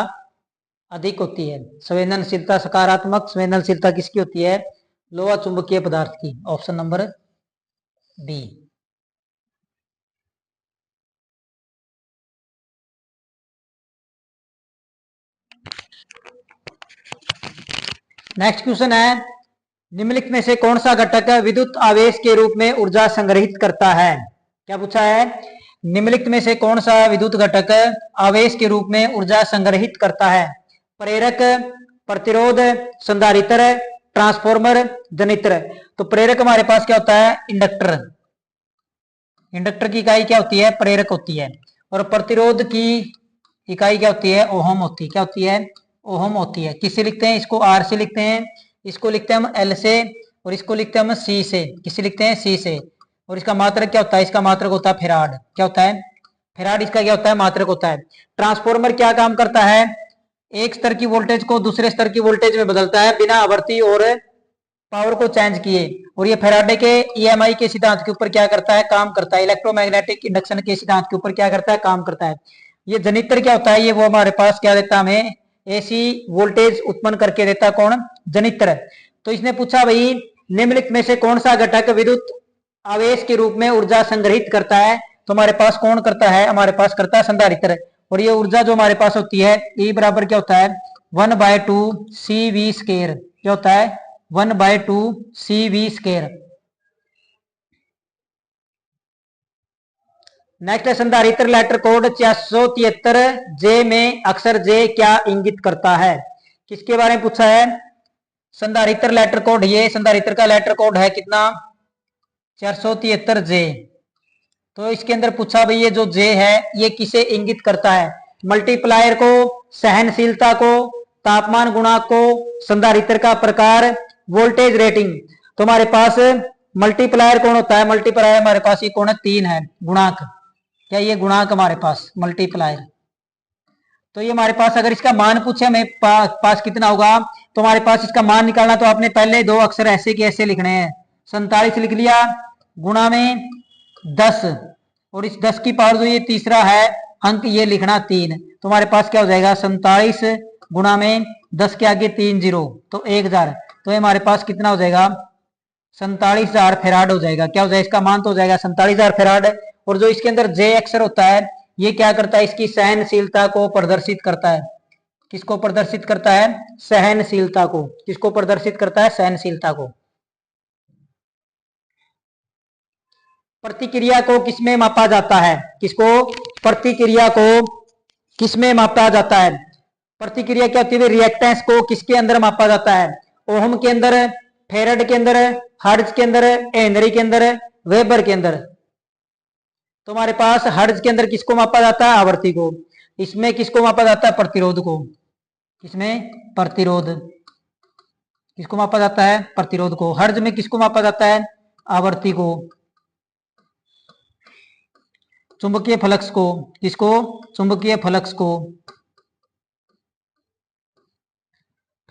अधिक होती है। संवेदनशीलता सकारात्मक, संवेदनशीलता किसकी होती है? लोह चुंबकीय पदार्थ की। Option number B. Next question है, निम्नलिखित में से कौन सा घटक विद्युत आवेश के रूप में ऊर्जा संग्रहित करता है? क्या पूछा है? निम्नलिखित में से कौन सा विद्युत घटक आवेश के रूप में ऊर्जा संग्रहित करता है? प्रेरक, प्रतिरोध, संधारित्र, ट्रांसफॉर्मर, जनित्र। तो प्रेरक हमारे पास क्या होता है? इंडक्टर। इंडक्टर की इकाई क्या होती है? प्रेरक होती है। और प्रतिरोध की इकाई क्या होती है? ओहम होती है। क्या होती है? ओहम होती है। किससे लिखते हैं इसको? आर से लिखते हैं। इसको लिखते हैं हम एल से, और इसको लिखते हैं हम सी से। किससे लिखते हैं? सी से। और इसका मात्रक क्या होता है? इसका मात्रक होता है फेराड। क्या होता है? फेराड इसका क्या होता है? मात्रक होता है। ट्रांसफॉर्मर क्या काम करता है? एक स्तर की वोल्टेज को दूसरे स्तर की वोल्टेज में बदलता है बिना आवर्ती और पावर को चेंज किए। और ये फेराडे के ईएमआई के सिद्धांत के ऊपर क्या करता है? काम करता है। इलेक्ट्रोमैग्नेटिक इंडक्शन के सिद्धांत के ऊपर क्या करता है? काम करता है। ये जनित्र क्या होता है? ये वो हमारे पास क्या देता है? हमें एसी वोल्टेज उत्पन्न करके देता है। कौन? जनित्र। तो इसने पूछा भाई निम्नलिखित में से कौन सा घटक विद्युत आवेश के रूप में ऊर्जा संग्रहित करता है? तो हमारे पास कौन करता है? हमारे पास करता है संधारित्र। और ये ऊर्जा जो हमारे पास होती है E बराबर क्या होता है? 1/2 CV स्केयर। क्या होता है? 1/2 CV स्केयर। नेक्स्ट है संधारित्र लेटर कोड 473 जे में अक्षर जे क्या इंगित करता है? किसके बारे में पूछा है? संधारित्र लेटर कोड। ये संधारित्र का लेटर कोड है कितना? 473 जे। तो इसके अंदर पूछा भाई ये जो जे है ये किसे इंगित करता है? मल्टीप्लायर को, सहनशीलता को, तापमान गुणांक को, संधारित्र का प्रकार, वोल्टेज रेटिंग। तो हमारे पास मल्टीप्लायर कौन होता है? मल्टीप्लायर हमारे पास ये कौन है? 3 है गुणांक। क्या ये गुणांक हमारे पास मल्टीप्लायर? तो ये हमारे पास अगर इसका मान पूछे हमें पास कितना होगा, तो हमारे पास इसका मान निकालना तो आपने पहले दो अक्षर ऐसे के ऐसे लिखने हैं। 47 लिख लिया, गुणा में 10, और इस 10 की पावर जो ये तीसरा है अंक ये लिखना 3। तो हमारे पास क्या हो जाएगा? 47 गुणा में 10 के आगे 3 जीरो तो 1000। तो ये हमारे पास कितना हो जाएगा? 47,000 फेराड हो जाएगा। क्या हो जाएगा? इसका मान तो हो जाएगा 47,000 फेराड। और जो इसके अंदर जे अक्षर होता है ये क्या करता है? इसकी सहनशीलता को प्रदर्शित करता है। किसको प्रदर्शित करता है? सहनशीलता को। किसको प्रदर्शित करता है? सहनशीलता को। प्रतिक्रिया को किसमें मापा जाता है? किसको? प्रतिक्रिया को किसमें मापा जाता है? प्रतिक्रिया क्या होती है? रिएक्टेंस को किसके अंदर मापा जाता है? ओहम के अंदर, फेरड के अंदर, हर्ट्ज के अंदर, हेनरी के अंदर, वेबर के अंदर। तो हमारे पास हर्ट्ज के अंदर किसको मापा जाता है? आवर्ती को। इसमें किसको मापा जाता है? प्रतिरोध को। किसमें? प्रतिरोध। किसको मापा जाता है? प्रतिरोध को। हर्ट्ज में किसको मापा जाता है? आवर्ती को। चुंबकीय फ्लक्स को। किसको? चुंबकीय फ्लक्स को।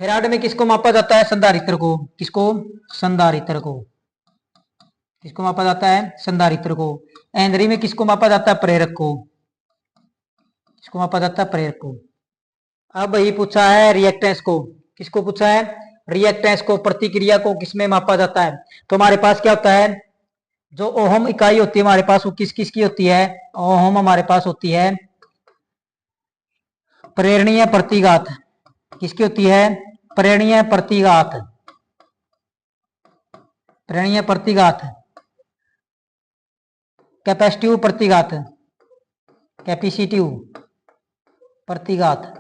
फेराड में किसको मापा जाता है? संधारित्र को। किसको? संधारित्र को। किसको मापा जाता है? संधारित्र को। हेनरी में किसको मापा जाता है? प्रेरक को। किसको मापा जाता है? प्रेरक को। अब ही पूछा है रिएक्टेंस को। किसको पूछा है? रिएक्टेंस को, प्रतिक्रिया को किसमें मापा जाता है? तो हमारे पास क्या होता है? जो ओहम इकाई होती है हमारे पास वो किस किस की होती है? ओहम हमारे पास होती है प्रेरणीय प्रतिघात। किसकी होती है? प्रेरणीय प्रतिघात। प्रेरणीय प्रतिघात। कैपेसिटिव प्रतिघात। कैपेसिटिव प्रतिघात।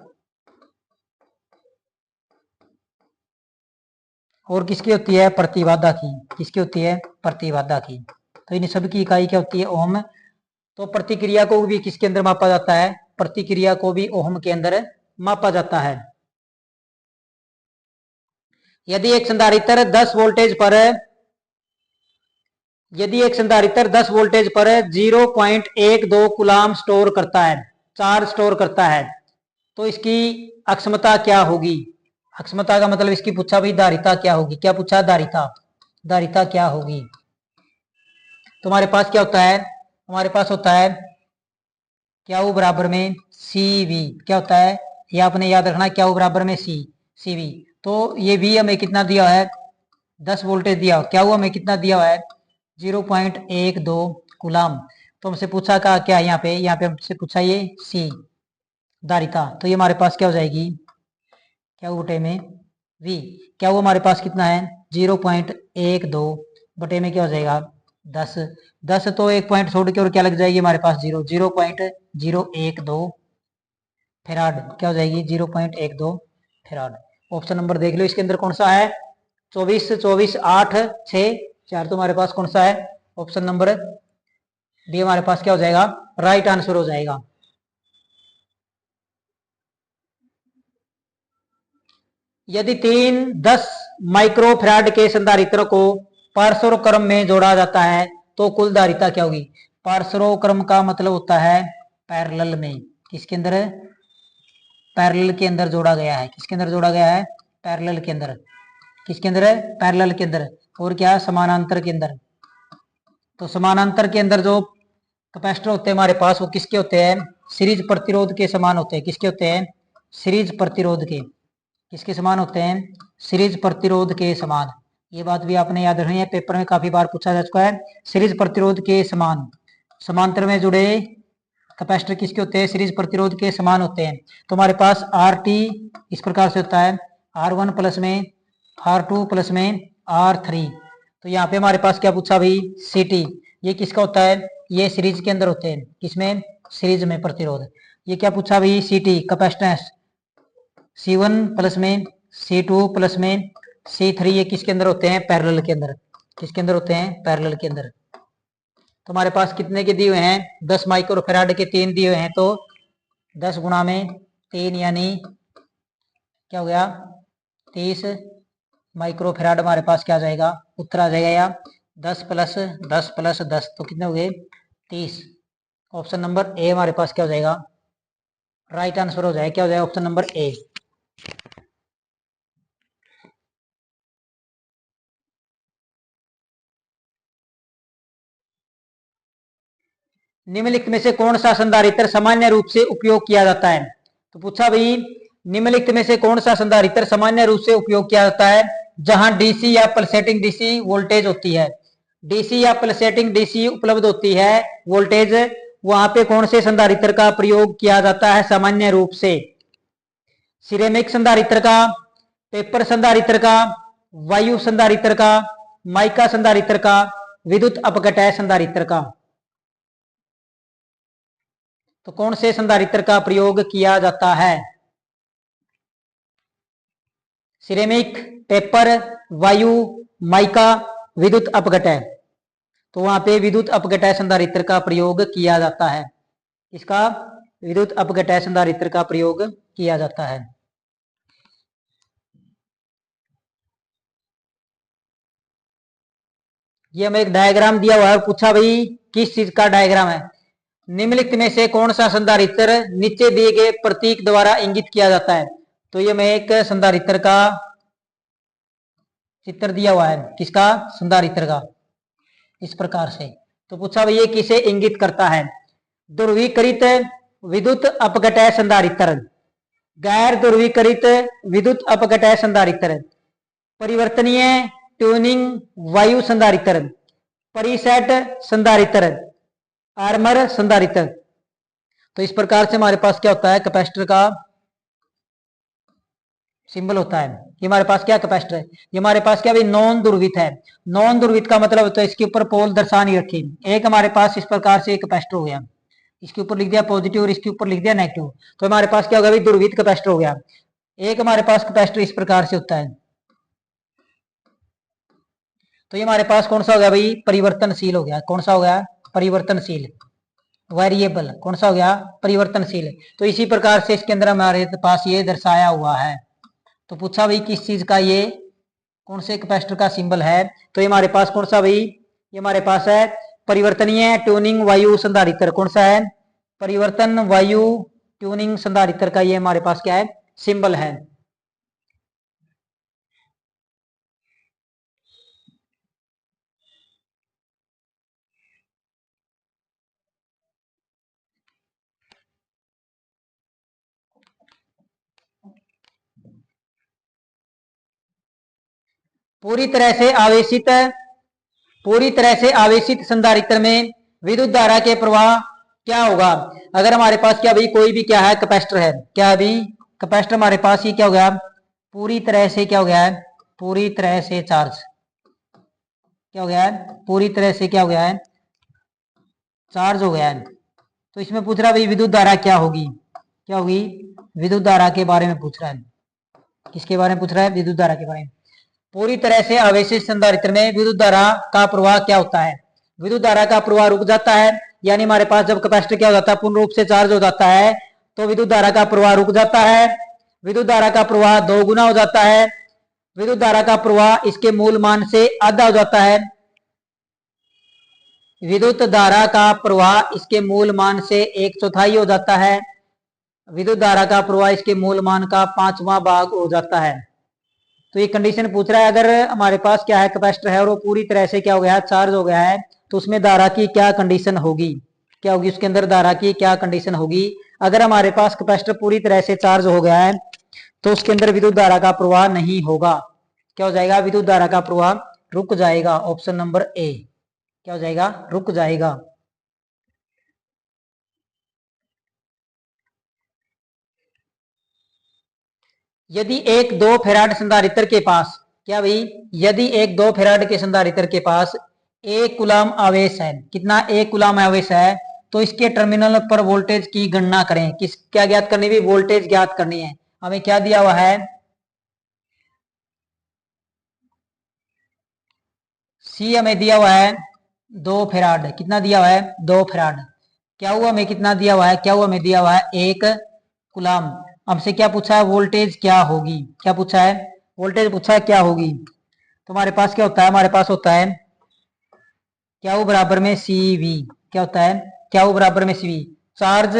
और किसकी होती है? प्रतिबाधा की। किसकी होती है? प्रतिबाधा की। तो इन सभी की इकाई क्या होती है? ओम। तो प्रतिक्रिया को भी किसके अंदर मापा जाता है? प्रतिक्रिया को भी ओम के अंदर मापा जाता है। यदि एक संधारित्र 10 वोल्टेज पर यदि एक संधारित्र 10 वोल्टेज पर 0.12 कूलाम स्टोर करता है, चार्ज स्टोर करता है, तो इसकी अक्षमता क्या होगी? अक्षमता का मतलब इसकी पूछा भाई धारिता क्या होगी। क्या पूछा? धारिता। धारिता क्या होगी? तुम्हारे पास क्या होता है? हमारे पास होता है क्या वो बराबर में CV। क्या होता है ये आपने याद रखना, क्या वो बराबर में CV। तो ये भी हमें कितना दिया है? 10 वोल्टेज दिया। क्या हुआ? हमें कितना दिया है? 0.12 कूलाम। तो हमसे पूछा का क्या यहाँ पे हमसे पूछा ये C धारिता। तो ये हमारे पास क्या हो जाएगी? क्या वो बटे में V। क्या वो हमारे पास कितना है? 0.12 बटे में क्या हो जाएगा? 10। 10 तो एक पॉइंट छोड़ के और क्या लग जाएगी हमारे पास? 0.012 फेराड। क्या हो जाएगी? 0.12 फेराड। ऑप्शन नंबर देख लो इसके अंदर कौन सा है? 24 24 8 6 4। तो हमारे पास कौन सा है? ऑप्शन नंबर डी हमारे पास क्या हो जाएगा? राइट आंसर हो जाएगा। यदि 10 माइक्रोफैराड के संधारित्र को पार्श्व क्रम में जोड़ा जाता है तो कुल धारिता क्या होगी? पार्श्व क्रम का मतलब होता है पैरेलल में। किसके अंदर? पैरेलल के अंदर जोड़ा गया है। किसके अंदर जोड़ा गया है? पैरेलल के अंदर। किसके अंदर है? पैरेलल के अंदर। और क्या? समानांतर के अंदर। तो समानांतर के अंदर जो कैपेसिटर होते हैं हमारे पास वो किसके होते हैं? सीरीज प्रतिरोध के समान होते हैं। किसके होते हैं? सीरीज प्रतिरोध के। किसके समान होते हैं? सीरीज प्रतिरोध के समान। ये बात भी आपने याद रखनी है, पेपर में काफी बार पूछा जा चुका है। सीरीज प्रतिरोध के समान। समांतर में जुड़े कैपेसिटर किसके होते हैं? सीरीज प्रतिरोध के समान होते हैं। तो हमारे पास RT इस प्रकार से होता है, R1 प्लस में R2 प्लस में R3। तो यहाँ पे हमारे पास क्या पूछा भाई? CT। ये किसका होता है? ये सीरीज के अंदर होते हैं। किसमें? सीरीज में प्रतिरोध। ये क्या पूछा भाई? CT capacitance. C1 प्लस में C2 प्लस में C3 ये किसके अंदर होते हैं? पैरेलल के अंदर। किसके अंदर होते हैं? पैरेलल के अंदर। तो हमारे पास कितने के दिए हुए हैं? 10 माइक्रोफैराड के 3 दिए हुए हैं, तो 10 गुणा में 3 यानी क्या हो गया? 30 माइक्रोफैराड हमारे पास क्या आ जाएगा? उत्तर आ जाएगा। या 10 प्लस 10 प्लस 10 तो कितने हो गए? 30। ऑप्शन नंबर ए हमारे पास क्या हो जाएगा? राइट आंसर हो जाएगा। क्या हो जाएगा? Option number A. निम्नलिखित में से कौन सा संधारित्र सामान्य रूप से उपयोग किया जाता है? तो पूछा भाई निम्नलिखित में से कौन सा संधारित्र सामान्य रूप से उपयोग किया जाता है जहां डीसी या पल्सेटिंग डीसी वोल्टेज होती है? डीसी या पल्सेटिंग डीसी उपलब्ध होती है वोल्टेज, वहां पे कौन से संधारित्र का प्रयोग किया जाता है सामान्य रूप से? सिरेमिक संधारित्र का, पेपर संधारित्र का, वायु संधारित्र का, माइका संधारित्र का, विद्युत अपघटय संधारित्र का। तो कौन से संधारित्र का प्रयोग किया जाता है? सिरेमिक, पेपर, वायु, माइका, विद्युत अपघटय। तो वहां पे विद्युत अपघटय संधारित्र का प्रयोग किया जाता है। इसका विद्युत अपघटय संधारित्र का प्रयोग किया जाता है। ये हमें एक डायग्राम दिया हुआ है, पूछा भाई किस चीज का डायग्राम है? निम्नलिखित में से कौन सा संधारित्र नीचे दिए गए प्रतीक द्वारा इंगित किया जाता है? तो ये हमें एक संधारित्र का चित्र दिया हुआ है। किसका? संधारित्र का, इस प्रकार से। तो पूछा भाई ये किसे इंगित करता है? ध्रुवीकृत विद्युत अपघटय संधारित्र, गैर ध्रुवीकृत विद्युत अपघटय संधारित्र, परिवर्तनीय ट्यूनिंग वायु संधारित्र, परिसेट संधारित्र, आर्मर संधारित्र। तो इस प्रकार से हमारे पास क्या होता है? कैपेसिटर का सिंबल होता है। ये हमारे पास क्या कैपेसिटर है? ये हमारे पास क्या भाई? नॉन ध्रुवित है। नॉन ध्रुवित का मतलब होता है इसके ऊपर पोल दर्शा नहीं रखी। एक हमारे पास इस प्रकार से कैपेसिटर हो गया, इसके ऊपर लिख दिया पॉजिटिव और इसके ऊपर लिख दिया नेगेटिव। तो हमारे पास क्या होगा भाई? ध्रुवित कैपेसिटर हो गया। एक हमारे पास कैपेसिटर इस प्रकार से होता है। तो ये हमारे पास कौन सा हो गया भाई? परिवर्तनशील हो गया। कौन सा हो गया? परिवर्तनशील, वेरिएबल। कौन सा हो गया? परिवर्तनशील। तो इसी प्रकार से इसके अंदर हमारे पास ये दर्शाया हुआ है। तो पूछा भाई किस चीज का ये कौन से कैपेसिटर का सिंबल है? तो ये हमारे पास कौन सा भाई? ये हमारे पास है परिवर्तनीय ट्यूनिंग वायु संधारित्र। कौन सा है? परिवर्तन वायु ट्यूनिंग संधारित्र का ये हमारे पास क्या है? सिंबल है। पूरी तरह से आवेशित पूरी तरह से आवेशित संधारित्र में विद्युत धारा के प्रवाह क्या होगा? अगर हमारे पास क्या भाई कोई भी क्या है कैपेसिटर है, क्या अभी कैपेसिटर हमारे पास ही क्या हो गया? पूरी तरह से क्या हो गया है? पूरी तरह से चार्ज क्या हो गया है? पूरी तरह से क्या हो गया है? चार्ज हो गया है। तो इसमें पूछ रहा है भाई विद्युत धारा क्या होगी? क्या होगी? विद्युत धारा के बारे में पूछ रहा है। किसके बारे में पूछ रहा है? विद्युत धारा के बारे में। पूरी तरह से आवेशित संधारित्र में विद्युत धारा का प्रवाह क्या होता है? विद्युत धारा का प्रवाह रुक जाता है, यानी हमारे पास जब कैपेसिटर क्या हो जाता है? पूर्ण रूप से चार्ज हो जाता है तो विद्युत धारा का प्रवाह रुक जाता है। विद्युत धारा का प्रवाह 2 गुना हो जाता है। विद्युत धारा का प्रवाह इसके मूल मान से आधा हो जाता है। विद्युत धारा का प्रवाह इसके मूल मान से 1/4 हो जाता है। विद्युत धारा का प्रवाह इसके मूल मान का 5वां भाग हो जाता है। तो ये कंडीशन पूछ रहा है, अगर हमारे पास क्या है कैपेसिटर है और वो पूरी तरह से क्या हो गया है? चार्ज हो गया है, तो उसमें धारा की क्या कंडीशन होगी? क्या होगी उसके अंदर? धारा की क्या कंडीशन होगी? अगर हमारे पास कैपेसिटर पूरी तरह से चार्ज हो गया है तो उसके अंदर विद्युत धारा का प्रवाह नहीं होगा। क्या हो जाएगा? विद्युत धारा का प्रवाह रुक जाएगा। ऑप्शन नंबर ए क्या हो जाएगा? रुक जाएगा। यदि एक 2 फेराड संधारित्र के पास क्या भाई? यदि एक 2 फेराड के संधारित्र के पास 1 कूलम आवेश है, कितना? 1 कूलम आवेश है, तो इसके टर्मिनल पर वोल्टेज की गणना करें। किस क्या ज्ञात करनी है? वोल्टेज ज्ञात करनी है। हमें क्या दिया हुआ है? सी हमें दिया हुआ है 2 फेराड। कितना दिया हुआ है? 2 फेराड। क्या हुआ हमें? कितना दिया हुआ है? क्या हुआ हमें? दिया हुआ है 1 कूलम। हमसे क्या पूछा है? वोल्टेज क्या होगी? क्या पूछा है? वोल्टेज पूछा है क्या होगी। तो हमारे पास क्या होता है? हमारे पास होता है क्या वो बराबर में सी वी। क्या होता है? क्या वो बराबर में सी वी, चार्ज,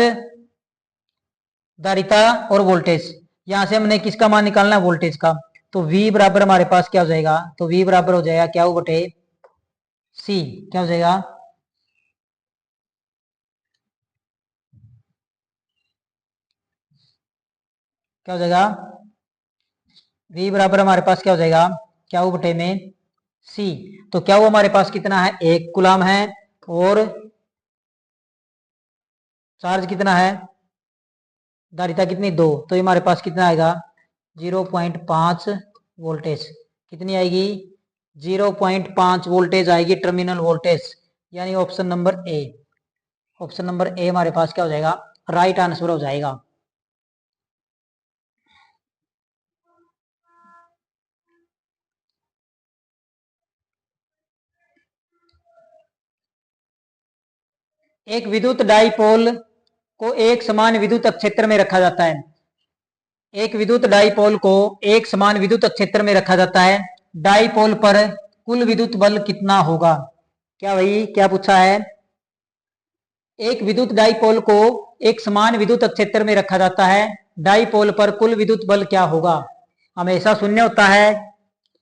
धारिता और वोल्टेज। यहां से हमने किसका मान निकालना है? वोल्टेज का। तो V बराबर हमारे पास क्या हो जाएगा? तो V बराबर हो जाएगा क्या? वो बटे सी। क्या हो जाएगा? क्या हो जाएगा? V बराबर हमारे पास क्या हो जाएगा? क्या वो बटे में सी। तो क्या वो हमारे पास कितना है? 1 कूलम है और चार्ज कितना है? धारिता कितनी? 2। तो ये हमारे पास कितना आएगा? 0.5 वोल्टेज। कितनी आएगी? 0.5 वोल्टेज आएगी, टर्मिनल वोल्टेज। यानी option number A. Option number A हमारे पास क्या हो जाएगा? राइट आंसर हो जाएगा। एक विद्युत डाइपोल को एक समान विद्युत क्षेत्र में रखा जाता है। एक विद्युत डाइपोल को एक समान विद्युत क्षेत्र में रखा जाता है। डाइपोल पर कुल विद्युत बल कितना होगा? क्या भाई? क्या पूछा है? एक विद्युत डाइपोल को एक समान विद्युत क्षेत्र में रखा जाता है। डाइपोल पर कुल विद्युत बल क्या होगा? हमेशा शून्य होता है।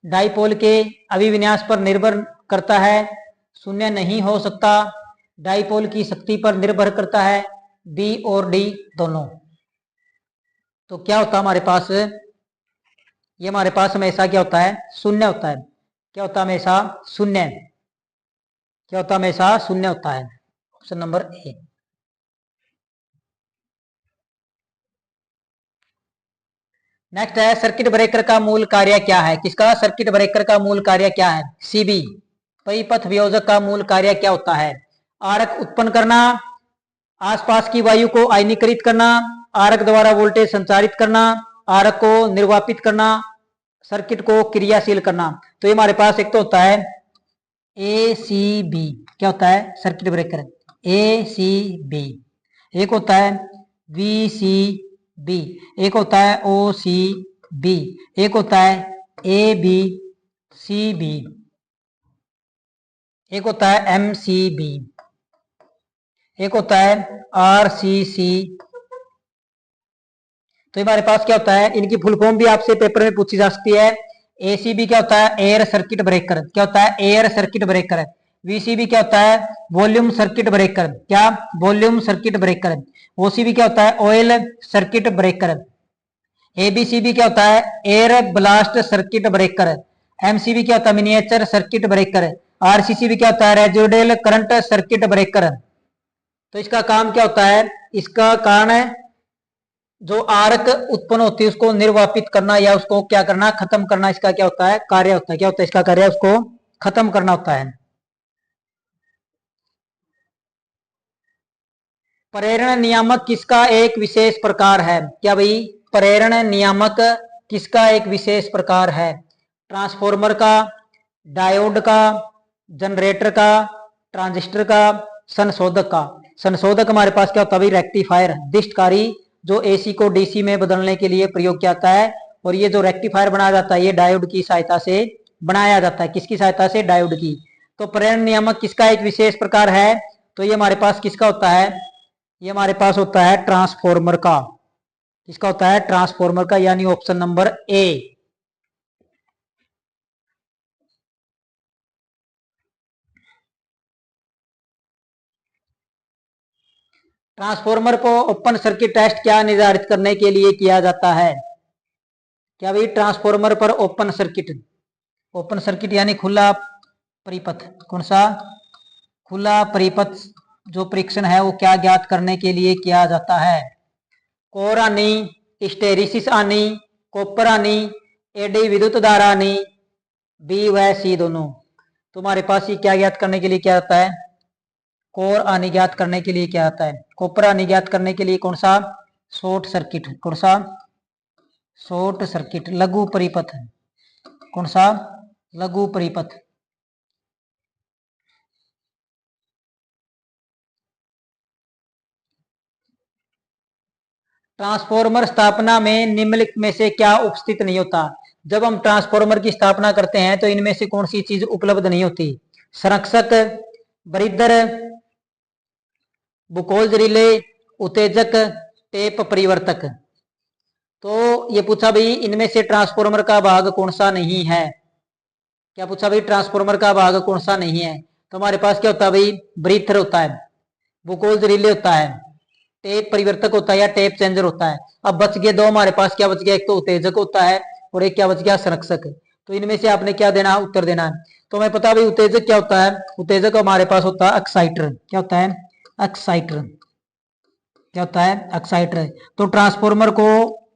डाइपोल के अभिविन्यास पर निर्भर करता है, शून्य नहीं हो सकता। डाइपोल की शक्ति पर निर्भर करता है, बी और डी दोनों। तो क्या होता है हमारे पास? ये हमारे पास हमेशा क्या होता है? शून्य होता है। क्या होता है? हमेशा शून्य। क्या होता है? हमेशा शून्य होता है। Option number A. नेक्स्ट है सर्किट ब्रेकर का मूल कार्य क्या है? किसका? सर्किट ब्रेकर का मूल कार्य क्या है? सीबी। परिपथ वियोजक का मूल कार्य क्या होता है? आरक उत्पन्न करना, आसपास की वायु को आयनीकृत करना, आरक द्वारा वोल्टेज संचारित करना, आरक को निर्वापित करना, सर्किट को क्रियाशील करना। तो ये हमारे पास एक तो होता है ए सी बी। क्या होता है? सर्किट ब्रेकर ए सी बी। एक होता है वी सी बी। एक होता है ओ सी बी। एक होता है ए बी सी बी, एक होता है एम सी बी, एक होता है आर सी सी। तो हमारे पास क्या होता है, इनकी फुल फॉर्म भी आपसे पेपर में पूछी जा सकती है। एसीबी क्या होता है, एयर सर्किट ब्रेकर, क्या होता है, एयर सर्किट ब्रेकर। वीसीबी क्या होता है, वॉल्यूम सर्किट ब्रेकर, क्या, वॉल्यूम सर्किट ब्रेकर। ओसीबी क्या होता है, ऑयल सर्किट ब्रेकर। एबीसीबी क्या होता है, air blast circuit breaker. MCB क्या होता है, मिनिएचर सर्किट ब्रेकर। आरसीसीबी क्या होता है, रेजिडुअल करंट सर्किट ब्रेकर। तो इसका काम क्या होता है, इसका कारण है जो आर्क उत्पन्न होती है उसको निर्वापित करना या उसको क्या करना, खत्म करना, इसका क्या होता है, कार्य होता है। क्या होता है इसका कार्य, उसको खत्म करना होता है। प्रेरण नियामक किसका एक विशेष प्रकार है, क्या भाई, प्रेरण नियामक किसका एक विशेष प्रकार है। ट्रांसफॉर्मर का, डायोड का, जनरेटर का, ट्रांजिस्टर का, संशोधक का। संशोधक हमारे पास क्या होता है भाई, रेक्टिफायर, दिष्टकारी, जो एसी को डीसी में बदलने के लिए प्रयोग किया जाता है। और ये जो रेक्टिफायर बनाया जाता है ये डायोड की सहायता से बनाया जाता है। किसकी सहायता से, डायोड की। तो प्रेरण नियामक किसका एक विशेष प्रकार है, तो ये हमारे पास किसका होता है, ये हमारे पास होता है ट्रांसफॉर्मर का। किसका होता है, ट्रांसफॉर्मर का, यानी ऑप्शन नंबर ए। ट्रांसफॉर्मर को ओपन सर्किट टेस्ट क्या निर्धारित करने के लिए किया जाता है, क्या भाई, ट्रांसफॉर्मर पर ओपन सर्किट, ओपन सर्किट यानी खुला परिपथ, कौन सा, खुला परिपथ जो परीक्षण है वो क्या ज्ञात करने के लिए किया जाता है। कोर हानि, हिस्टेरिसिस हानि, कॉपर हानि, एडी विद्युत धारा हानि, बी व सी दोनों। तुम्हारे पास ये क्या ज्ञात करने के लिए क्या आता है, कोर हानि ज्ञात करने के लिए क्या आता है, कॉपर हानि ज्ञात करने के लिए कौन सा, शॉर्ट सर्किट, कौन सा, शॉर्ट सर्किट, लघु परिपथ, कौन सा, लघु परिपथ। ट्रांसफॉर्मर स्थापना में निम्नलिखित में से क्या उपस्थित नहीं होता। जब हम ट्रांसफॉर्मर की स्थापना करते हैं तो इनमें से कौन सी चीज उपलब्ध नहीं होती, संरक्षक, ब्रीदर, बुकोल्ज रिले, उत्तेजक, टेप परिवर्तक। तो ये पूछा भाई इनमें से ट्रांसफॉर्मर का भाग कौन सा नहीं है, क्या पूछा भाई, ट्रांसफॉर्मर का भाग कौन सा नहीं है। तो हमारे पास क्या होता है भाई, ब्रीथर होता है, बुकोल्ज रिले होता है, टेप परिवर्तक होता है या टेप चेंजर होता है। अब बच गए दो हमारे पास, क्या बच गया, एक तो उत्तेजक होता है और एक क्या बच गया, संरक्षक। तो इनमें से आपने क्या देना, उत्तर देना है। तो हमें पता भाई उत्तेजक क्या होता है, उत्तेजक हमारे पास होता है एक्साइटर, क्या होता है, एक्साइटर, क्या होता है, एक्साइटर। तो ट्रांसफॉर्मर को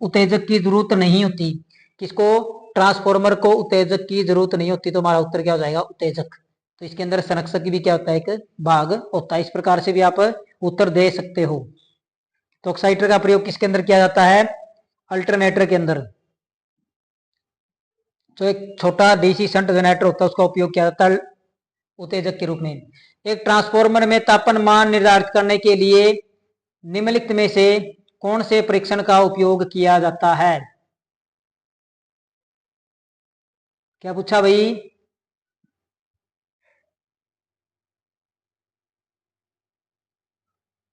उत्तेजक की जरूरत नहीं होती, किसको, ट्रांसफॉर्मर को उत्तेजक की जरूरत नहीं होती। तो हमारा उत्तर क्या हो जाएगा, उत्तेजक। तो इसके अंदर संरक्षक भी क्या होता है, एक भाग होता है। इस प्रकार से भी आप उत्तर दे सकते हो। तो एक्साइटर का प्रयोग किसके अंदर किया जाता है, अल्टरनेटर के अंदर। जो एक छोटा डीसी शंट जनरेटर होता है उसका उपयोग किया जाता है उत्तेजक के रूप में। एक ट्रांसफॉर्मर में तापमान निर्धारित करने के लिए निम्नलिखित में से कौन से परीक्षण का उपयोग किया जाता है, क्या पूछा भाई,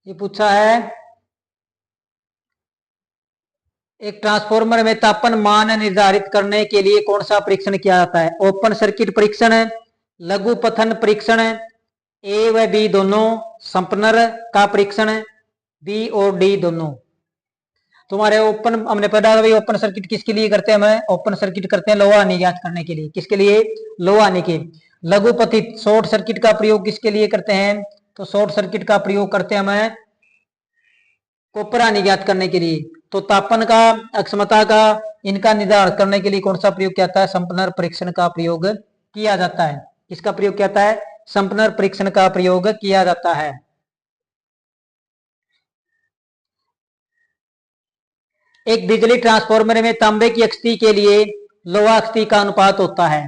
ये पूछा है एक ट्रांसफॉर्मर में तापमान निर्धारित करने के लिए कौन सा परीक्षण किया जाता है। ओपन सर्किट परीक्षण, लघु पथन परीक्षण, ए व बी दोनों, संपनर का परीक्षण, बी और डी दोनों। तुम्हारे ओपन, हमने पढ़ा भाई ओपन सर्किट किसके लिए करते हैं, हमें ओपन सर्किट करते हैं लोहा हानि ज्ञात करने के लिए, किसके लिए, लोहा हानि के। लघु पथित शॉर्ट सर्किट का प्रयोग किसके लिए करते हैं, तो शॉर्ट सर्किट का प्रयोग करते हैं हमें कॉपर हानि ज्ञात करने के लिए। तो तापन का, अक्षमता का, इनका निर्धारण करने के लिए कौन सा प्रयोग किया जाता है, संपनर परीक्षण का प्रयोग किया जाता है। किसका प्रयोग किया जाता है, संपनर परीक्षण का प्रयोग किया जाता है। एक बिजली ट्रांसफार्मर में तांबे की अक्षति के लिए लोहा अक्षति का अनुपात होता है।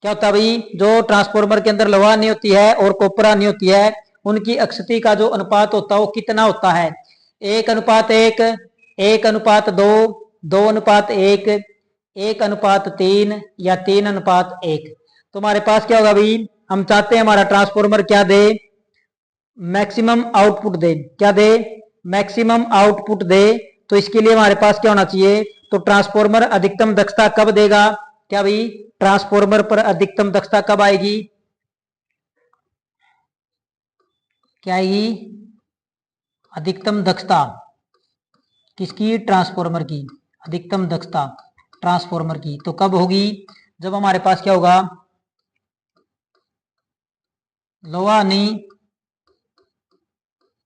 क्या होता है भाई, जो ट्रांसफार्मर के अंदर लोहा नहीं होती है और कॉपर नहीं होती है उनकी अक्षति का जो अनुपात होता है वो कितना होता है, 1:1, 1:2, 2:1, 1:3 या 3:1। तो हमारे पास क्या होगा भाई, हम चाहते हैं हमारा ट्रांसफॉर्मर क्या दे, मैक्सिमम आउटपुट दे, क्या दे, मैक्सिमम आउटपुट दे। तो इसके लिए हमारे पास क्या होना चाहिए, तो ट्रांसफॉर्मर अधिकतम दक्षता कब देगा, क्या भाई, ट्रांसफॉर्मर पर अधिकतम दक्षता कब आएगी, क्या आएगी, अधिकतम दक्षता किसकी, ट्रांसफॉर्मर की, अधिकतम दक्षता ट्रांसफॉर्मर की तो कब होगी, जब हमारे पास क्या होगा, लोहा नहीं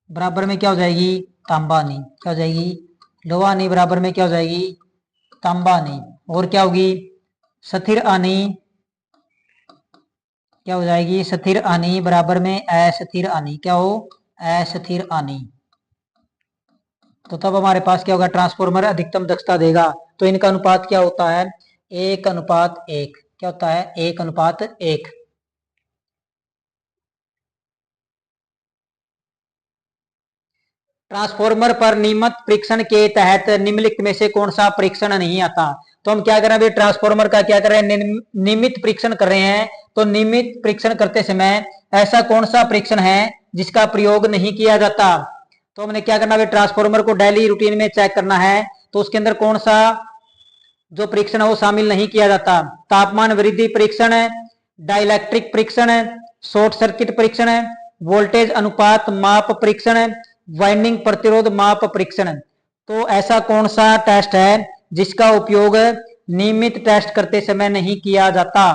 बराबर में क्या हो जाएगी, तांबा नहीं, क्या हो जाएगी, लोहा नहीं बराबर में क्या हो जाएगी, तांबा नहीं, और क्या होगी, स्थिर आनी, क्या हो जाएगी, स्थिर आनी बराबर में अस्थिर आनी, क्या हो, अस्थिर आनी। तो तब हमारे पास क्या होगा, ट्रांसफॉर्मर अधिकतम दक्षता देगा। तो इनका अनुपात क्या होता है, 1:1, क्या होता है, 1:1। ट्रांसफॉर्मर पर नियमित परीक्षण के तहत निम्नलिखित में से कौन सा परीक्षण नहीं आता। तो हम क्या कर रहे हैं, ट्रांसफॉर्मर का क्या कर रहे हैं, नियमित परीक्षण कर रहे हैं। तो नियमित परीक्षण करते समय ऐसा कौन सा परीक्षण है जिसका प्रयोग नहीं किया जाता। तो हमने क्या करना है, ट्रांसफॉर्मर को डेली रूटीन में चेक करना है। तो उसके अंदर कौन सा जो परीक्षण है वो शामिल नहीं किया जाता, तापमान वृद्धि परीक्षण, डाइलेक्ट्रिक परीक्षण, शॉर्ट सर्किट परीक्षण, वोल्टेज अनुपात माप परीक्षण, वाइंडिंग प्रतिरोध माप परीक्षण। तो ऐसा कौन सा टेस्ट है जिसका उपयोग नियमित टेस्ट करते समय नहीं किया जाता,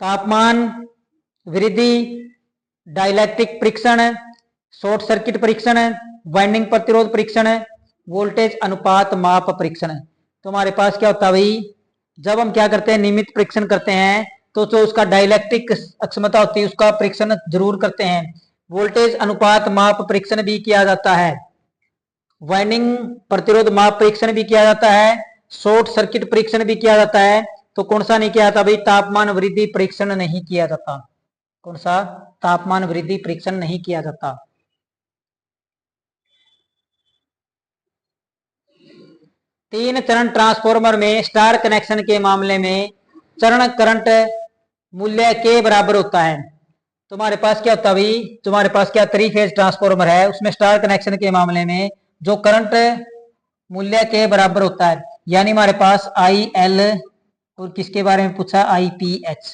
तापमान वृद्धि, डाइलेक्ट्रिक परीक्षण, शॉर्ट सर्किट परीक्षण, वाइंडिंग प्रतिरोध परीक्षण, वोल्टेज अनुपात माप परीक्षण। तो हमारे पास क्या होता है भाई, जब हम क्या करते हैं, नियमित परीक्षण करते हैं तो जो उसका डाइलेक्ट्रिक अक्षमता होती है उसका परीक्षण जरूर करते हैं, वोल्टेज अनुपात माप परीक्षण भी किया जाता है, वाइंडिंग प्रतिरोध माप परीक्षण भी किया जाता है, शॉर्ट सर्किट परीक्षण भी किया जाता है। तो कौन सा नहीं किया जाता भाई, तापमान वृद्धि परीक्षण नहीं किया जाता, कौन सा, तापमान वृद्धि परीक्षण नहीं किया जाता। तीन चरण ट्रांसफॉर्मर में स्टार कनेक्शन के मामले में चरण करंट मूल्य के बराबर होता है। तुम्हारे पास क्या होता है भाई, तुम्हारे पास क्या, 3 फेज ट्रांसफॉर्मर है, उसमें स्टार कनेक्शन के मामले में जो करंट मूल्य के बराबर होता है, यानी हमारे पास IL और किसके बारे में पूछा, IPH,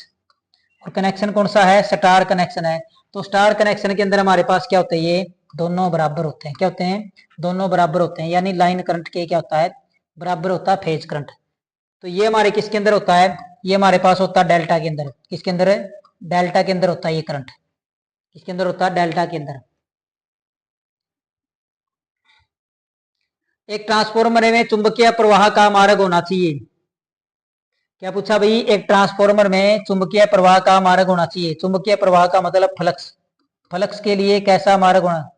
और कनेक्शन कौन सा है, स्टार कनेक्शन है। तो स्टार कनेक्शन के अंदर हमारे पास क्या होता है, ये दोनों बराबर होते हैं, क्या होते हैं, दोनों बराबर होते हैं, यानी लाइन करंट के क्या होता है, बराबर होता है फेज करंट। तो ये हमारे किसके अंदर होता है, ये हमारे पास होता है डेल्टा के अंदर, किसके अंदर है, डेल्टा के अंदर होता है ये करंट, किसके अंदर होता है, डेल्टा के अंदर। एक ट्रांसफॉर्मर में चुंबकीय प्रवाह का मार्ग होना चाहिए, क्या पूछा भाई, एक ट्रांसफॉर्मर में चुंबकीय प्रवाह का मार्ग होना चाहिए, चुंबकीय प्रवाह का मतलब फ्लक्स, फ्लक्स के लिए कैसा मार्ग होना,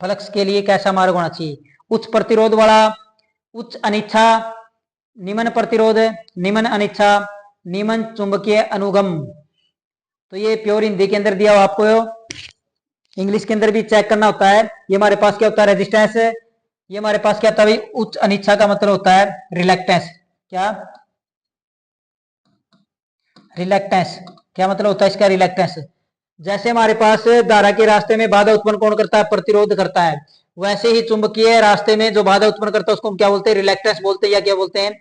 फ्लक्स के लिए कैसा मार्ग होना चाहिए, उच्च प्रतिरोध वाला, उच्च अनिच्छा, निम्न प्रतिरोध, निम्न अनिच्छा, निम्न चुंबकीय अनुगम। तो ये प्योर हिंदी के अंदर दिया हुआ, आपको इंग्लिश के अंदर भी चेक करना होता है। ये हमारे पास क्या होता है, रेजिस्टेंस, ये हमारे पास क्या होता है, उच्च अनिच्छा का मतलब होता है रिलैक्टेंस, क्या, रिलैक्टेंस, क्या मतलब होता है इसका, रिलैक्टेंस। जैसे हमारे पास धारा के रास्ते में बाधा उत्पन्न कौन करता है, प्रतिरोध करता है, वैसे ही चुंबकीय रास्ते में जो बाधा उत्पन्न करता है उसको हम क्या बोलते हैं, रिलैक्टेंस बोलते हैं, या क्या बोलते हैं,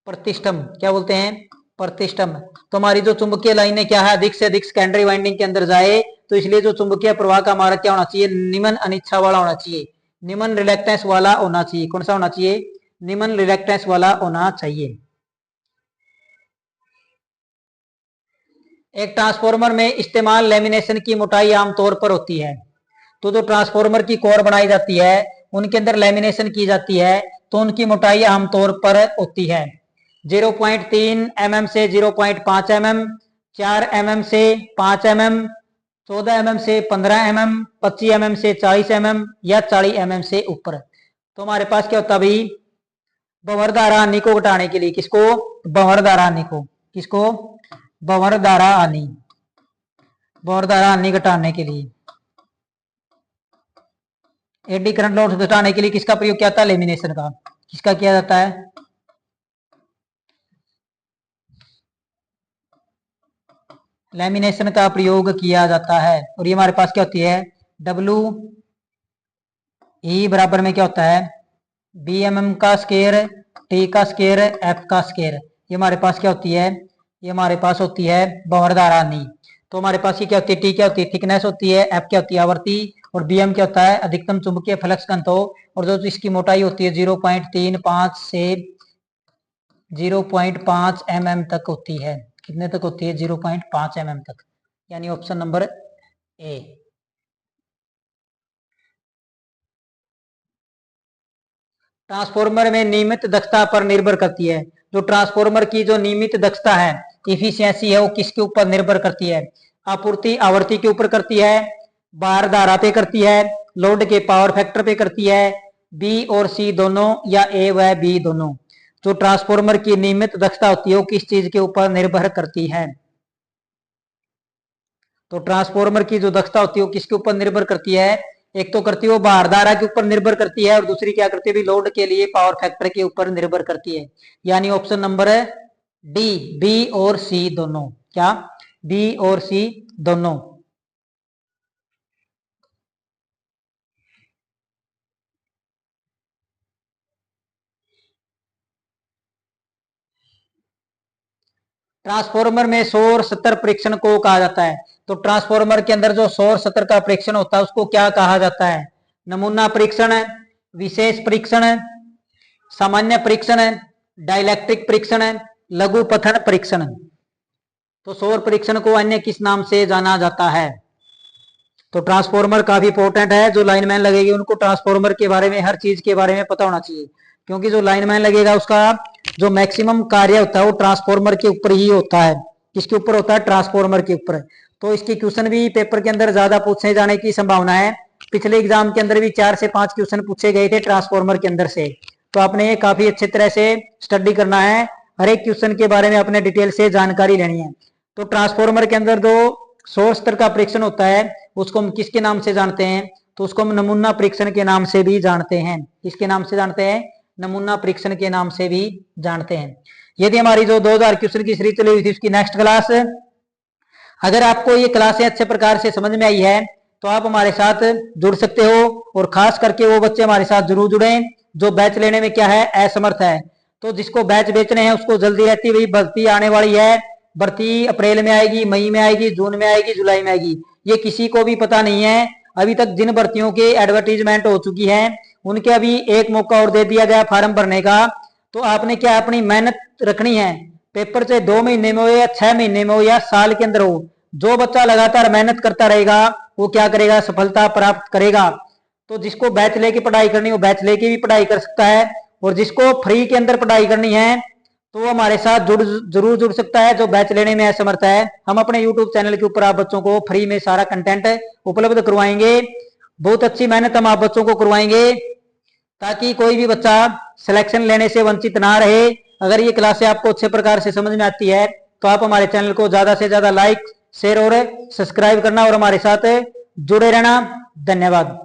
प्रतिष्ठम, क्या बोलते हैं, प्रतिष्ठम। तो हमारी जो चुंबकीय लाइनें क्या है, अधिक से अधिक सेकेंडरी वाइंडिंग के अंदर जाए, तो इसलिए जो चुंबकीय प्रवाह का मार्ग क्या होना चाहिए, निम्न अनिच्छा वाला होना चाहिए, निम्न रिलैक्टेंस वाला होना चाहिए, कौन सा होना चाहिए, निम्न रिलैक्टेंस वाला होना चाहिए। एक ट्रांसफॉर्मर में इस्तेमाल लेमिनेशन की मोटाई आमतौर पर होती है। तो जो ट्रांसफॉर्मर की कोर बनाई जाती है उनके अंदर लेमिनेशन की जाती है, तो उनकी मोटाई आमतौर पर होती है 0.3 mm से 0.5 mm, 4 mm से 5 mm, 14 mm से 15 mm, 25 mm से 40 mm या 40 mm से ऊपर। तो हमारे पास क्या होता है भाई, बवरदारा आनी को घटाने के लिए, किसको, बवरदारा आनी को, किसको, बवरदारा आनी, बवरदारा आनी घटाने के लिए, एडी करंट लॉस घटाने के लिए किसका प्रयोग किया जाता है, लेमिनेशन का, किसका किया जाता है, लैमिनेशन का प्रयोग किया जाता है। और ये हमारे पास क्या होती है, डब्लू ई बराबर में क्या होता है, बी एम एम का स्केयर, टी का स्केयर, एफ का स्केयर। ये हमारे पास क्या होती है, ये हमारे पास होती है बवरदारानी। तो हमारे पास ये क्या होती है, टी क्या होती है, थिकनेस होती है, एफ क्या होती है, आवृत्ति, और बी एम क्या होता है, अधिकतम चुंबकीय फ्लक्स घनत्व। और जो इसकी मोटाई होती है 0.35 से 0.5 mm तक होती है। कितने तक होती है, 0.5 mm तक, यानी ऑप्शन नंबर ए। ट्रांसफॉर्मर में नियमित दक्षता पर निर्भर करती है। जो ट्रांसफॉर्मर की जो नियमित दक्षता है, इफिशियंसी है, वो किसके ऊपर निर्भर करती है, आपूर्ति आवृत्ति के ऊपर करती है, बार धारा पे करती है, लोड के पावर फैक्टर पे करती है, बी और सी दोनों, या ए व बी दोनों। जो ट्रांसफॉर्मर की नियमित दक्षता होती है वो किस चीज के ऊपर निर्भर करती है, तो ट्रांसफॉर्मर की जो दक्षता होती है वो किसके ऊपर निर्भर करती है, एक तो करती है वो भारधारा के ऊपर निर्भर करती है, और दूसरी क्या करती है, लोड के लिए पावर फैक्टर के ऊपर निर्भर करती है। यानी ऑप्शन नंबर है डी, बी और सी दोनों। क्या, बी और सी दोनों। ट्रांसफॉर्मर में सौर सतर परीक्षण को कहा जाता है। तो ट्रांसफॉर्मर के अंदर जो सौर सतर का परीक्षण होता है उसको क्या कहा जाता है, नमूना परीक्षण, विशेष परीक्षण, सामान्य परीक्षण, डाइलेक्ट्रिक परीक्षण, लघु पठन परीक्षण। तो सौर परीक्षण को अन्य किस नाम से जाना जाता है। तो ट्रांसफॉर्मर काफी इंपॉर्टेंट है, जो लाइनमैन लगेगी उनको ट्रांसफॉर्मर के बारे में, हर चीज के बारे में पता होना चाहिए, क्योंकि जो लाइनमैन लगेगा उसका जो मैक्सिमम कार्य होता है वो ट्रांसफॉर्मर के ऊपर ही होता है। किसके ऊपर होता है, ट्रांसफॉर्मर के ऊपर। तो इसके क्वेश्चन भी पेपर के अंदर ज्यादा पूछे जाने की संभावना है। पिछले एग्जाम के अंदर भी 4 से 5 क्वेश्चन पूछे गए थे ट्रांसफॉर्मर के अंदर से। तो आपने काफी अच्छे तरह से स्टडी करना है, हर एक क्वेश्चन के बारे में अपने डिटेल से जानकारी लेनी है। तो ट्रांसफॉर्मर के अंदर जो सौर स्तर का परीक्षण होता है उसको हम किसके नाम से जानते हैं, तो उसको हम नमूना परीक्षण के नाम से भी जानते हैं। किसके नाम से जानते हैं, नमूना परीक्षण के नाम से भी जानते हैं। यदि हमारी जो 2000 क्वेश्चन की सीरीज चली हुई थी उसकी नेक्स्ट क्लास, अगर आपको ये क्लासें अच्छे प्रकार से समझ में आई है तो आप हमारे साथ जुड़ सकते हो, और खास करके वो बच्चे हमारे साथ जरूर जुड़े जो बैच लेने में क्या है, असमर्थ है। तो जिसको बैच बेचने हैं उसको जल्दी रहती हुई भर्ती आने वाली है। भर्ती अप्रैल में आएगी, मई में आएगी, जून में आएगी, जुलाई में आएगी, ये किसी को भी पता नहीं है। अभी तक जिन भर्तियों के एडवर्टीजमेंट हो चुकी है उनके अभी एक मौका और दे दिया गया फॉर्म भरने का। तो आपने क्या अपनी मेहनत रखनी है, पेपर चाहे 2 महीने में हो या 6 महीने में हो या साल के अंदर हो, जो बच्चा लगातार मेहनत करता रहेगा वो क्या करेगा, सफलता प्राप्त करेगा। तो जिसको बैच लेके पढ़ाई करनी वो बैच लेके भी पढ़ाई कर सकता है, और जिसको फ्री के अंदर पढ़ाई करनी है तो वो हमारे साथ जरूर जुड़ सकता है, जो बैच लेने में असमर्थ है। हम अपने YouTube चैनल के ऊपर आप बच्चों को फ्री में सारा कंटेंट उपलब्ध करवाएंगे। बहुत अच्छी मेहनत हम आप बच्चों को करवाएंगे ताकि कोई भी बच्चा सिलेक्शन लेने से वंचित ना रहे। अगर ये क्लासें आपको अच्छे प्रकार से समझ में आती है तो आप हमारे चैनल को ज्यादा से ज्यादा लाइक, शेयर और सब्सक्राइब करना और हमारे साथ जुड़े रहना। धन्यवाद।